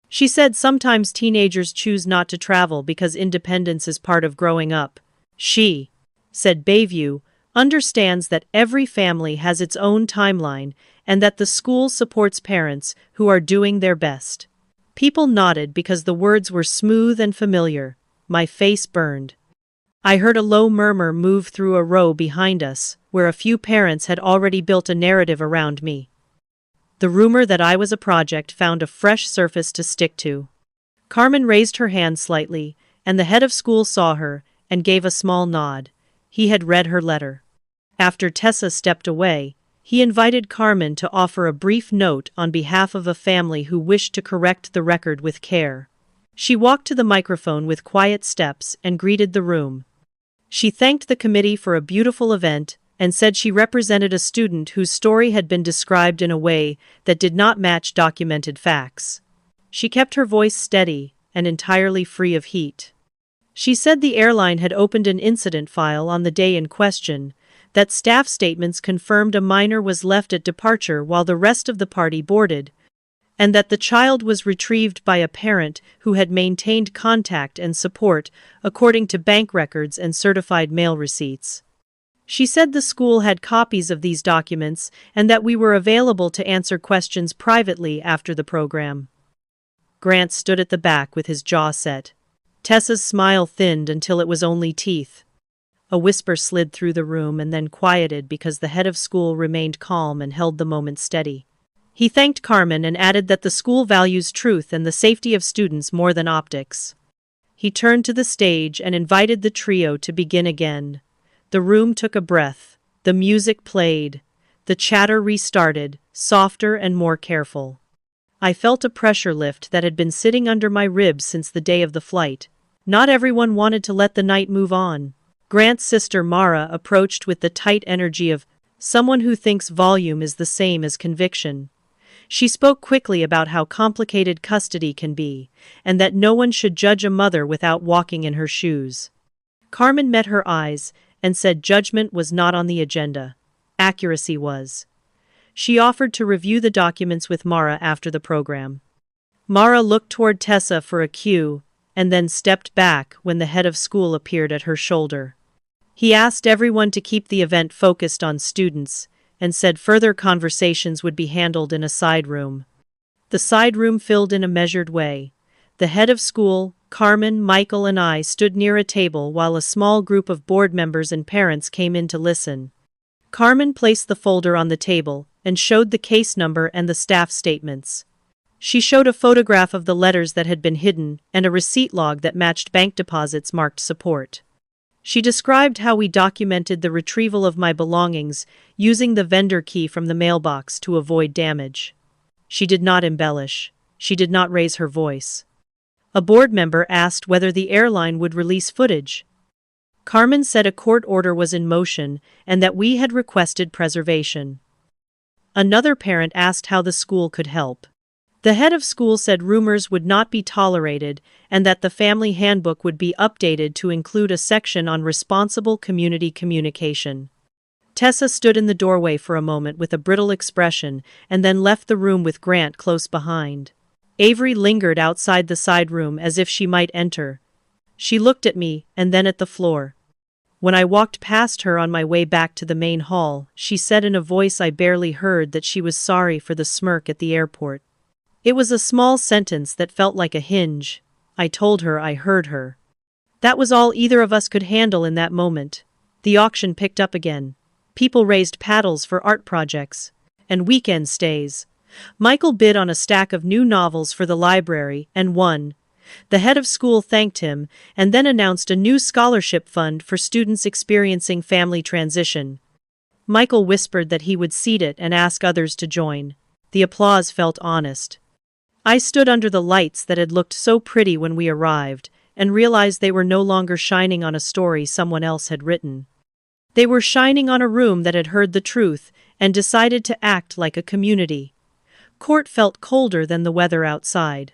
She said sometimes teenagers choose not to travel because independence is part of growing up. She, said Bayview, understands that every family has its own timeline and that the school supports parents who are doing their best. People nodded because the words were smooth and familiar. My face burned. I heard a low murmur move through a row behind us, where a few parents had already built a narrative around me. The rumor that I was a project found a fresh surface to stick to. Carmen raised her hand slightly, and the head of school saw her and gave a small nod. He had read her letter. After Tessa stepped away, he invited Carmen to offer a brief note on behalf of a family who wished to correct the record with care. She walked to the microphone with quiet steps and greeted the room. She thanked the committee for a beautiful event and said she represented a student whose story had been described in a way that did not match documented facts. She kept her voice steady and entirely free of heat. She said the airline had opened an incident file on the day in question, that staff statements confirmed a minor was left at departure while the rest of the party boarded, and that the child was retrieved by a parent who had maintained contact and support according to bank records and certified mail receipts. She said the school had copies of these documents and that we were available to answer questions privately after the program. Grant stood at the back with his jaw set. Tessa's smile thinned until it was only teeth. A whisper slid through the room and then quieted because the head of school remained calm and held the moment steady. He thanked Carmen and added that the school values truth and the safety of students more than optics. He turned to the stage and invited the trio to begin again. The room took a breath. The music played. The chatter restarted, softer and more careful. I felt a pressure lift that had been sitting under my ribs since the day of the flight. Not everyone wanted to let the night move on. Grant's sister Mara approached with the tight energy of someone who thinks volume is the same as conviction. She spoke quickly about how complicated custody can be, and that no one should judge a mother without walking in her shoes. Carmen met her eyes and said judgment was not on the agenda. Accuracy was. She offered to review the documents with Mara after the program. Mara looked toward Tessa for a cue, and then stepped back when the head of school appeared at her shoulder. He asked everyone to keep the event focused on students, and said further conversations would be handled in a side room. The side room filled in a measured way. The head of school, Carmen, Michael, and I stood near a table while a small group of board members and parents came in to listen. Carmen placed the folder on the table and showed the case number and the staff statements. She showed a photograph of the letters that had been hidden and a receipt log that matched bank deposits marked support. She described how we documented the retrieval of my belongings using the vendor key from the mailbox to avoid damage. She did not embellish. She did not raise her voice. A board member asked whether the airline would release footage. Carmen said a court order was in motion and that we had requested preservation. Another parent asked how the school could help. The head of school said rumors would not be tolerated and that the family handbook would be updated to include a section on responsible community communication. Tessa stood in the doorway for a moment with a brittle expression and then left the room with Grant close behind. Avery lingered outside the side room as if she might enter. She looked at me and then at the floor. When I walked past her on my way back to the main hall, she said in a voice I barely heard that she was sorry for the smirk at the airport. It was a small sentence that felt like a hinge. I told her I heard her. That was all either of us could handle in that moment. The auction picked up again. People raised paddles for art projects and weekend stays. Michael bid on a stack of new novels for the library and won. The head of school thanked him and then announced a new scholarship fund for students experiencing family transition. Michael whispered that he would seed it and ask others to join. The applause felt honest. I stood under the lights that had looked so pretty when we arrived, and realized they were no longer shining on a story someone else had written. They were shining on a room that had heard the truth and decided to act like a community. Court felt colder than the weather outside.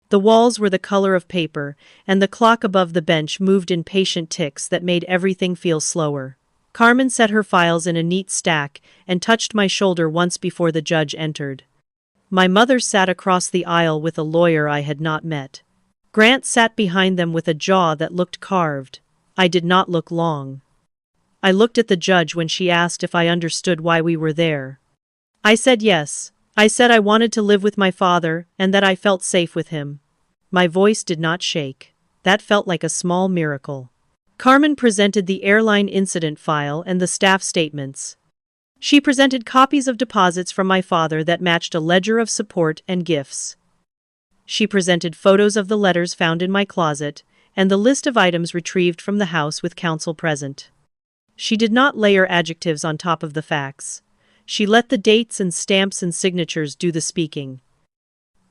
The walls were the color of paper, and the clock above the bench moved in patient ticks that made everything feel slower. Carmen set her files in a neat stack and touched my shoulder once before the judge entered. My mother sat across the aisle with a lawyer I had not met. Grant sat behind them with a jaw that looked carved. I did not look long. I looked at the judge when she asked if I understood why we were there. I said yes. I said I wanted to live with my father and that I felt safe with him. My voice did not shake. That felt like a small miracle. Carmen presented the airline incident file and the staff statements. She presented copies of deposits from my father that matched a ledger of support and gifts. She presented photos of the letters found in my closet and the list of items retrieved from the house with counsel present. She did not layer adjectives on top of the facts. She let the dates and stamps and signatures do the speaking.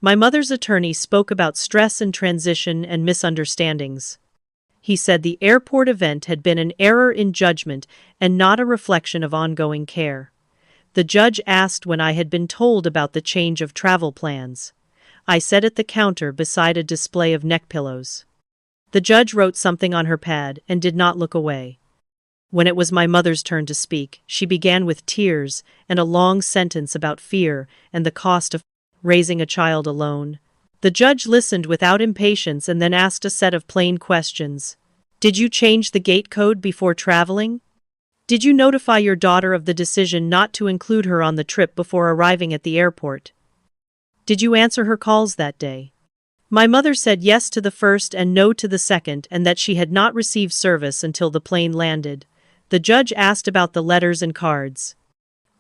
My mother's attorney spoke about stress and transition and misunderstandings. He said the airport event had been an error in judgment and not a reflection of ongoing care. The judge asked when I had been told about the change of travel plans. I sat at the counter beside a display of neck pillows. The judge wrote something on her pad and did not look away. When it was my mother's turn to speak, she began with tears and a long sentence about fear and the cost of raising a child alone. The judge listened without impatience and then asked a set of plain questions. Did you change the gate code before traveling? Did you notify your daughter of the decision not to include her on the trip before arriving at the airport? Did you answer her calls that day? My mother said yes to the first and no to the second and that she had not received service until the plane landed. The judge asked about the letters and cards.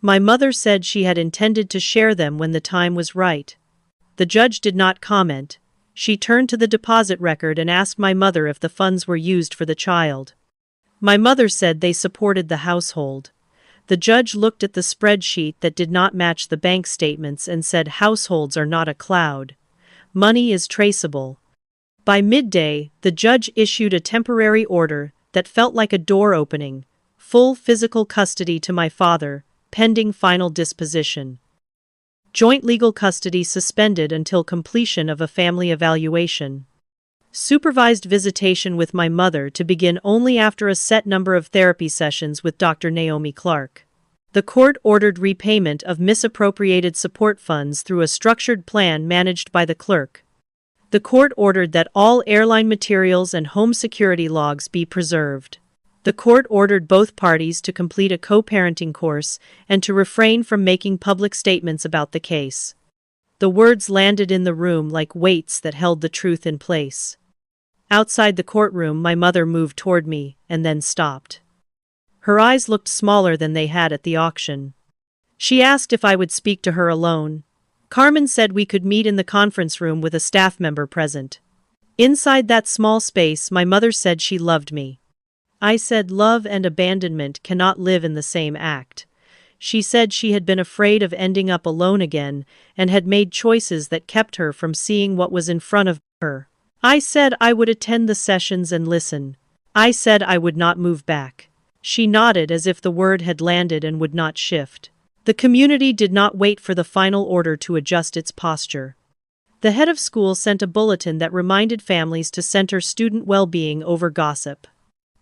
My mother said she had intended to share them when the time was right. The judge did not comment. She turned to the deposit record and asked my mother if the funds were used for the child. My mother said they supported the household. The judge looked at the spreadsheet that did not match the bank statements and said households are not a cloud. Money is traceable. By midday, the judge issued a temporary order that felt like a door opening, full physical custody to my father, pending final disposition. Joint legal custody suspended until completion of a family evaluation. Supervised visitation with my mother to begin only after a set number of therapy sessions with Dr. Naomi Clark. The court ordered repayment of misappropriated support funds through a structured plan managed by the clerk. The court ordered that all airline materials and home security logs be preserved. The court ordered both parties to complete a co-parenting course and to refrain from making public statements about the case. The words landed in the room like weights that held the truth in place. Outside the courtroom, my mother moved toward me and then stopped. Her eyes looked smaller than they had at the auction. She asked if I would speak to her alone. Carmen said we could meet in the conference room with a staff member present. Inside that small space, my mother said she loved me. I said love and abandonment cannot live in the same act. She said she had been afraid of ending up alone again and had made choices that kept her from seeing what was in front of her. I said I would attend the sessions and listen. I said I would not move back. She nodded as if the word had landed and would not shift. The community did not wait for the final order to adjust its posture. The head of school sent a bulletin that reminded families to center student well-being over gossip.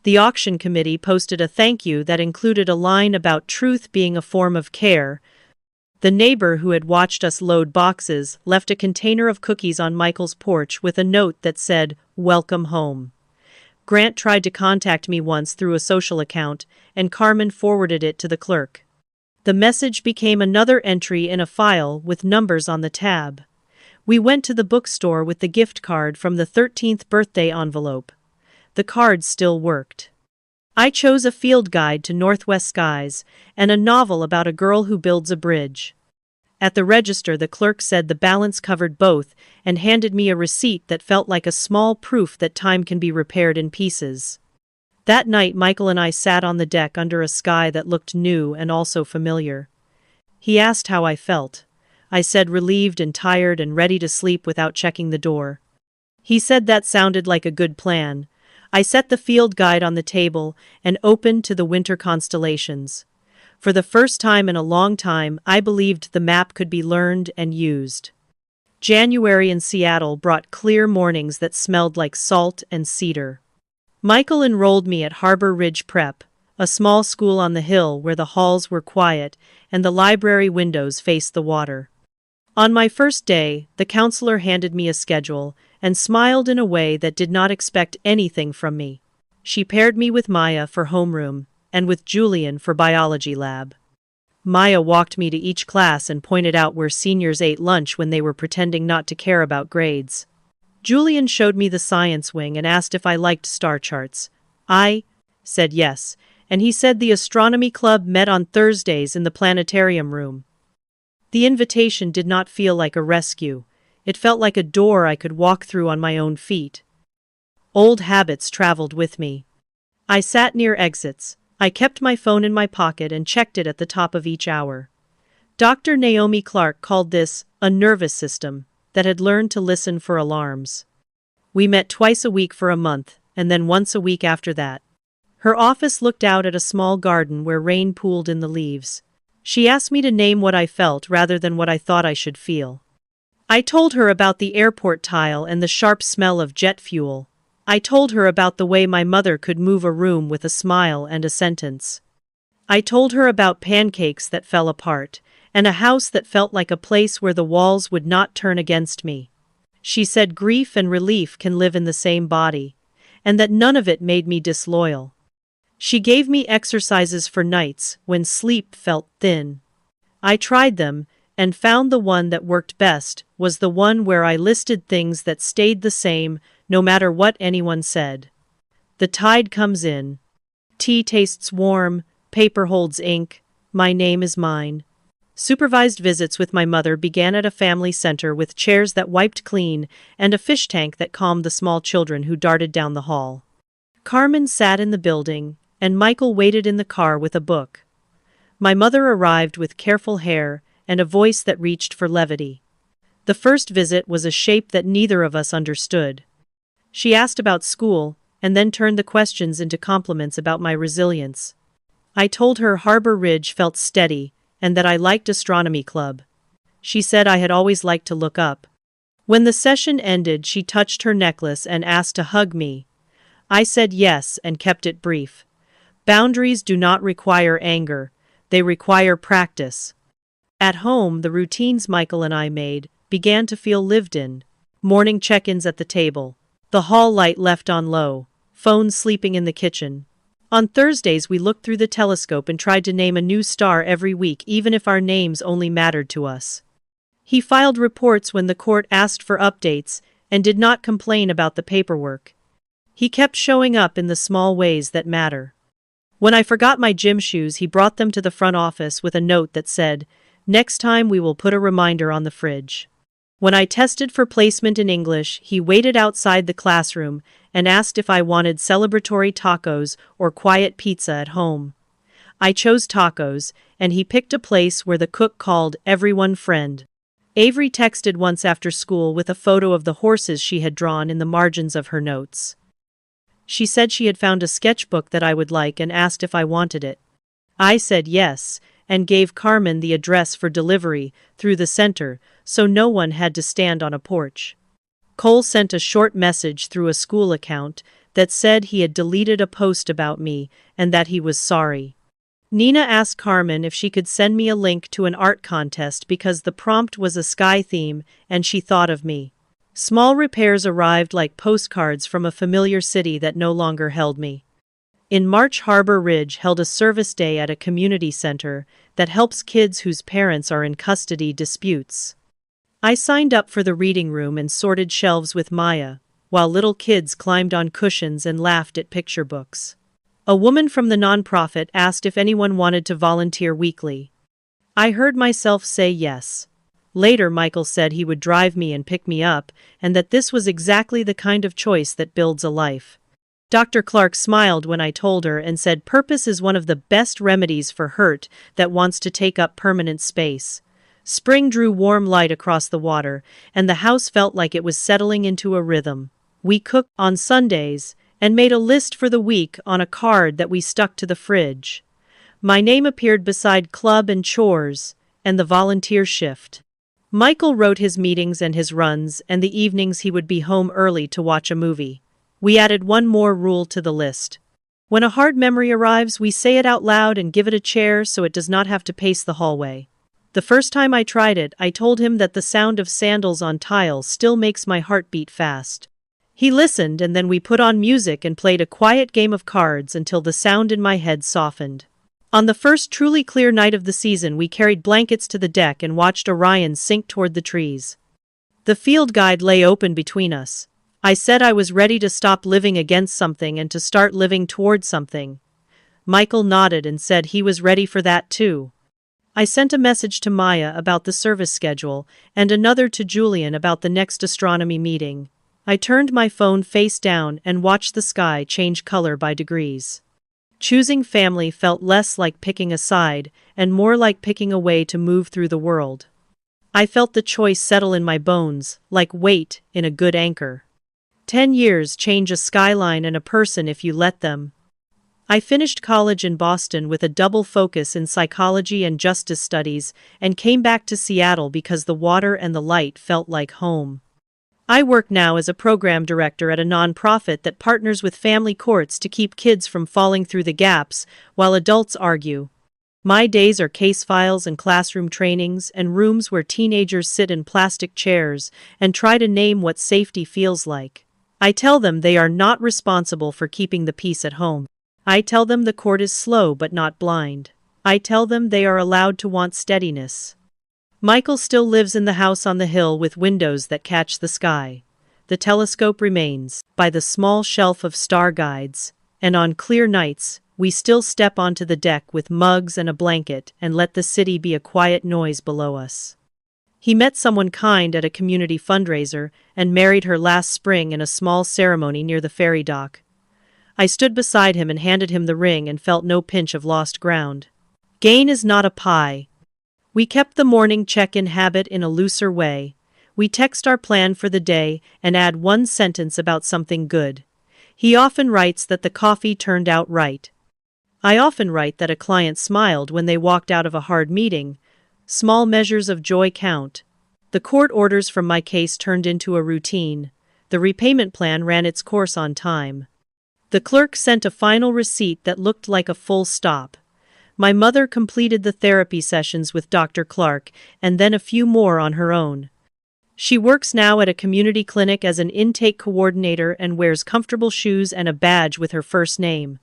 The auction committee posted a thank you that included a line about truth being a form of care. The neighbor who had watched us load boxes left a container of cookies on Michael's porch with a note that said, "Welcome home." Grant tried to contact me once through a social account, and Carmen forwarded it to the clerk. The message became another entry in a file with numbers on the tab. We went to the bookstore with the gift card from the 13th birthday envelope. The card still worked. I chose a field guide to Northwest Skies and a novel about a girl who builds a bridge. At the register, the clerk said the balance covered both and handed me a receipt that felt like a small proof that time can be repaired in pieces. That night, Michael and I sat on the deck under a sky that looked new and also familiar. He asked how I felt. I said relieved and tired and ready to sleep without checking the door. He said that sounded like a good plan. I set the field guide on the table and opened to the winter constellations. For the first time in a long time, I believed the map could be learned and used. January in Seattle brought clear mornings that smelled like salt and cedar. Michael enrolled me at Harbor Ridge Prep, a small school on the hill where the halls were quiet and the library windows faced the water. On my first day, the counselor handed me a schedule and smiled in a way that did not expect anything from me. She paired me with Maya for homeroom and with Julian for biology lab. Maya walked me to each class and pointed out where seniors ate lunch when they were pretending not to care about grades. Julian showed me the science wing and asked if I liked star charts. I said yes, and he said the astronomy club met on Thursdays in the planetarium room. The invitation did not feel like a rescue. It felt like a door I could walk through on my own feet. Old habits traveled with me. I sat near exits. I kept my phone in my pocket and checked it at the top of each hour. Dr. Naomi Clark called this a nervous system that had learned to listen for alarms. We met twice a week for a month, and then once a week after that. Her office looked out at a small garden where rain pooled in the leaves. She asked me to name what I felt rather than what I thought I should feel. I told her about the airport tile and the sharp smell of jet fuel. I told her about the way my mother could move a room with a smile and a sentence. I told her about pancakes that fell apart, and a house that felt like a place where the walls would not turn against me. She said grief and relief can live in the same body, and that none of it made me disloyal. She gave me exercises for nights when sleep felt thin. I tried them, and found the one that worked best was the one where I listed things that stayed the same no matter what anyone said. The tide comes in. Tea tastes warm, paper holds ink, My name is mine. Supervised visits with my mother began at a family center with chairs that wiped clean and a fish tank that calmed the small children who darted down the hall. Carmen sat in the building, and Michael waited in the car with a book. My mother arrived with careful hair and a voice that reached for levity. The first visit was a shape that neither of us understood. She asked about school, and then turned the questions into compliments about my resilience. I told her Harbor Ridge felt steady, and that I liked astronomy club. She said I had always liked to look up. When the session ended, she touched her necklace and asked to hug me. I said yes and kept it brief. Boundaries do not require anger, they require practice. At home, the routines Michael and I made began to feel lived in. Morning check-ins at the table, the hall light left on low, phones sleeping in the kitchen. On Thursdays, we looked through the telescope and tried to name a new star every week, even if our names only mattered to us. He filed reports when the court asked for updates and did not complain about the paperwork. He kept showing up in the small ways that matter. When I forgot my gym shoes, he brought them to the front office with a note that said, "Next time we will put a reminder on the fridge." When I tested for placement in English, he waited outside the classroom and asked if I wanted celebratory tacos or quiet pizza at home. I chose tacos, and he picked a place where the cook called everyone friend. Avery texted once after school with a photo of the horses she had drawn in the margins of her notes. She said she had found a sketchbook that I would like and asked if I wanted it. I said yes, and gave Carmen the address for delivery through the center, so no one had to stand on a porch. Cole sent a short message through a school account that said he had deleted a post about me and that he was sorry. Nina asked Carmen if she could send me a link to an art contest because the prompt was a sky theme and she thought of me. Small repairs arrived like postcards from a familiar city that no longer held me. In March, Harbor Ridge held a service day at a community center that helps kids whose parents are in custody disputes. I signed up for the reading room and sorted shelves with Maya, while little kids climbed on cushions and laughed at picture books. A woman from the nonprofit asked if anyone wanted to volunteer weekly. I heard myself say yes. Later, Michael said he would drive me and pick me up, and that this was exactly the kind of choice that builds a life. Dr. Clark smiled when I told her and said purpose is one of the best remedies for hurt that wants to take up permanent space. Spring drew warm light across the water, and the house felt like it was settling into a rhythm. We cooked on Sundays and made a list for the week on a card that we stuck to the fridge. My name appeared beside club and chores and the volunteer shift. Michael wrote his meetings and his runs, and the evenings he would be home early to watch a movie. We added one more rule to the list. When a hard memory arrives, we say it out loud and give it a chair so it does not have to pace the hallway. The first time I tried it, I told him that the sound of sandals on tile still makes my heart beat fast. He listened, and then we put on music and played a quiet game of cards until the sound in my head softened. On the first truly clear night of the season, we carried blankets to the deck and watched Orion sink toward the trees. The field guide lay open between us. I said I was ready to stop living against something and to start living toward something. Michael nodded and said he was ready for that too. I sent a message to Maya about the service schedule and another to Julian about the next astronomy meeting. I turned my phone face down and watched the sky change color by degrees. Choosing family felt less like picking a side and more like picking a way to move through the world. I felt the choice settle in my bones, like weight in a good anchor. 10 years change a skyline and a person if you let them. I finished college in Boston with a double focus in psychology and justice studies and came back to Seattle because the water and the light felt like home. I work now as a program director at a nonprofit that partners with family courts to keep kids from falling through the gaps while adults argue. My days are case files and classroom trainings and rooms where teenagers sit in plastic chairs and try to name what safety feels like. I tell them they are not responsible for keeping the peace at home. I tell them the court is slow but not blind. I tell them they are allowed to want steadiness. Michael still lives in the house on the hill with windows that catch the sky. The telescope remains by the small shelf of star guides, and on clear nights, we still step onto the deck with mugs and a blanket and let the city be a quiet noise below us. He met someone kind at a community fundraiser and married her last spring in a small ceremony near the ferry dock. I stood beside him and handed him the ring and felt no pinch of lost ground. Gain is not a pie. We kept the morning check-in habit in a looser way. We text our plan for the day and add one sentence about something good. He often writes that the coffee turned out right. I often write that a client smiled when they walked out of a hard meeting. Small measures of joy count. The court orders from my case turned into a routine. The repayment plan ran its course on time. The clerk sent a final receipt that looked like a full stop. My mother completed the therapy sessions with Dr. Clark and then a few more on her own. She works now at a community clinic as an intake coordinator and wears comfortable shoes and a badge with her first name.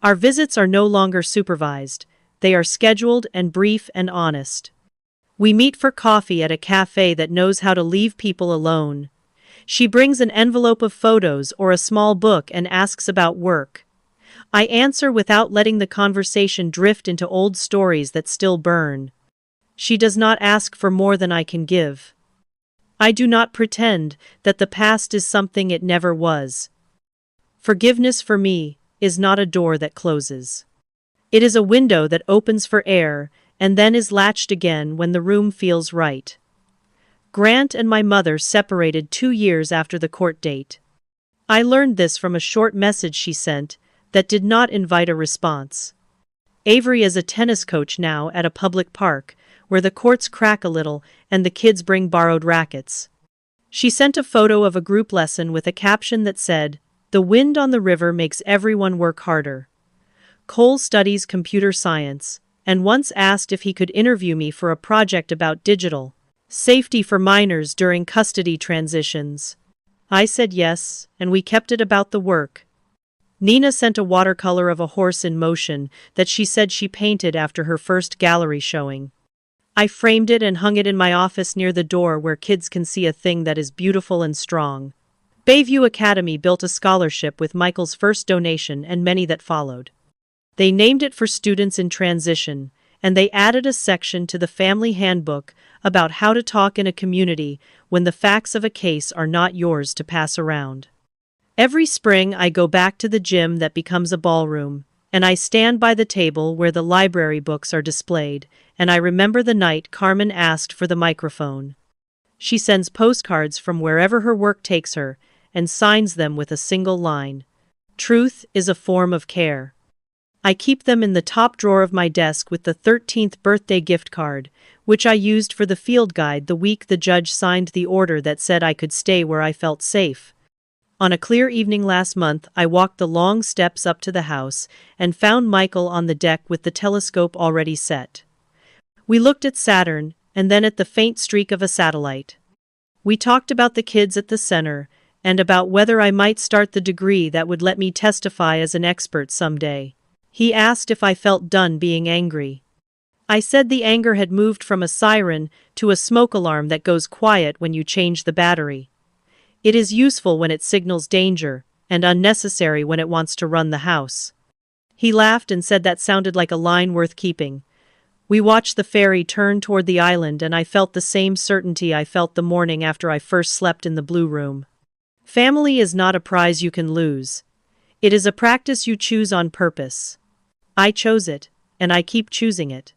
Our visits are no longer supervised. They are scheduled and brief and honest. We meet for coffee at a cafe that knows how to leave people alone. She brings an envelope of photos or a small book and asks about work. I answer without letting the conversation drift into old stories that still burn. She does not ask for more than I can give. I do not pretend that the past is something it never was. Forgiveness for me is not a door that closes. It is a window that opens for air and then is latched again when the room feels right. Grant and my mother separated 2 years after the court date. I learned this from a short message she sent that did not invite a response. Avery is a tennis coach now at a public park, where the courts crack a little and the kids bring borrowed rackets. She sent a photo of a group lesson with a caption that said, "The wind on the river makes everyone work harder." Cole studies computer science, and once asked if he could interview me for a project about digital safety for minors during custody transitions. I said yes, and we kept it about the work. Nina sent a watercolor of a horse in motion that she said she painted after her first gallery showing. I framed it and hung it in my office near the door where kids can see a thing that is beautiful and strong. Bayview Academy built a scholarship with Michael's first donation and many that followed. They named it for students in transition, and they added a section to the family handbook about how to talk in a community when the facts of a case are not yours to pass around. Every spring I go back to the gym that becomes a ballroom, and I stand by the table where the library books are displayed, and I remember the night Carmen asked for the microphone. She sends postcards from wherever her work takes her, and signs them with a single line. Truth is a form of care. I keep them in the top drawer of my desk with the 13th birthday gift card, which I used for the field guide the week the judge signed the order that said I could stay where I felt safe. On a clear evening last month, I walked the long steps up to the house and found Michael on the deck with the telescope already set. We looked at Saturn and then at the faint streak of a satellite. We talked about the kids at the center and about whether I might start the degree that would let me testify as an expert someday. He asked if I felt done being angry. I said the anger had moved from a siren to a smoke alarm that goes quiet when you change the battery. It is useful when it signals danger, and unnecessary when it wants to run the house. He laughed and said that sounded like a line worth keeping. We watched the ferry turn toward the island and I felt the same certainty I felt the morning after I first slept in the blue room. Family is not a prize you can lose. It is a practice you choose on purpose. I chose it, and I keep choosing it.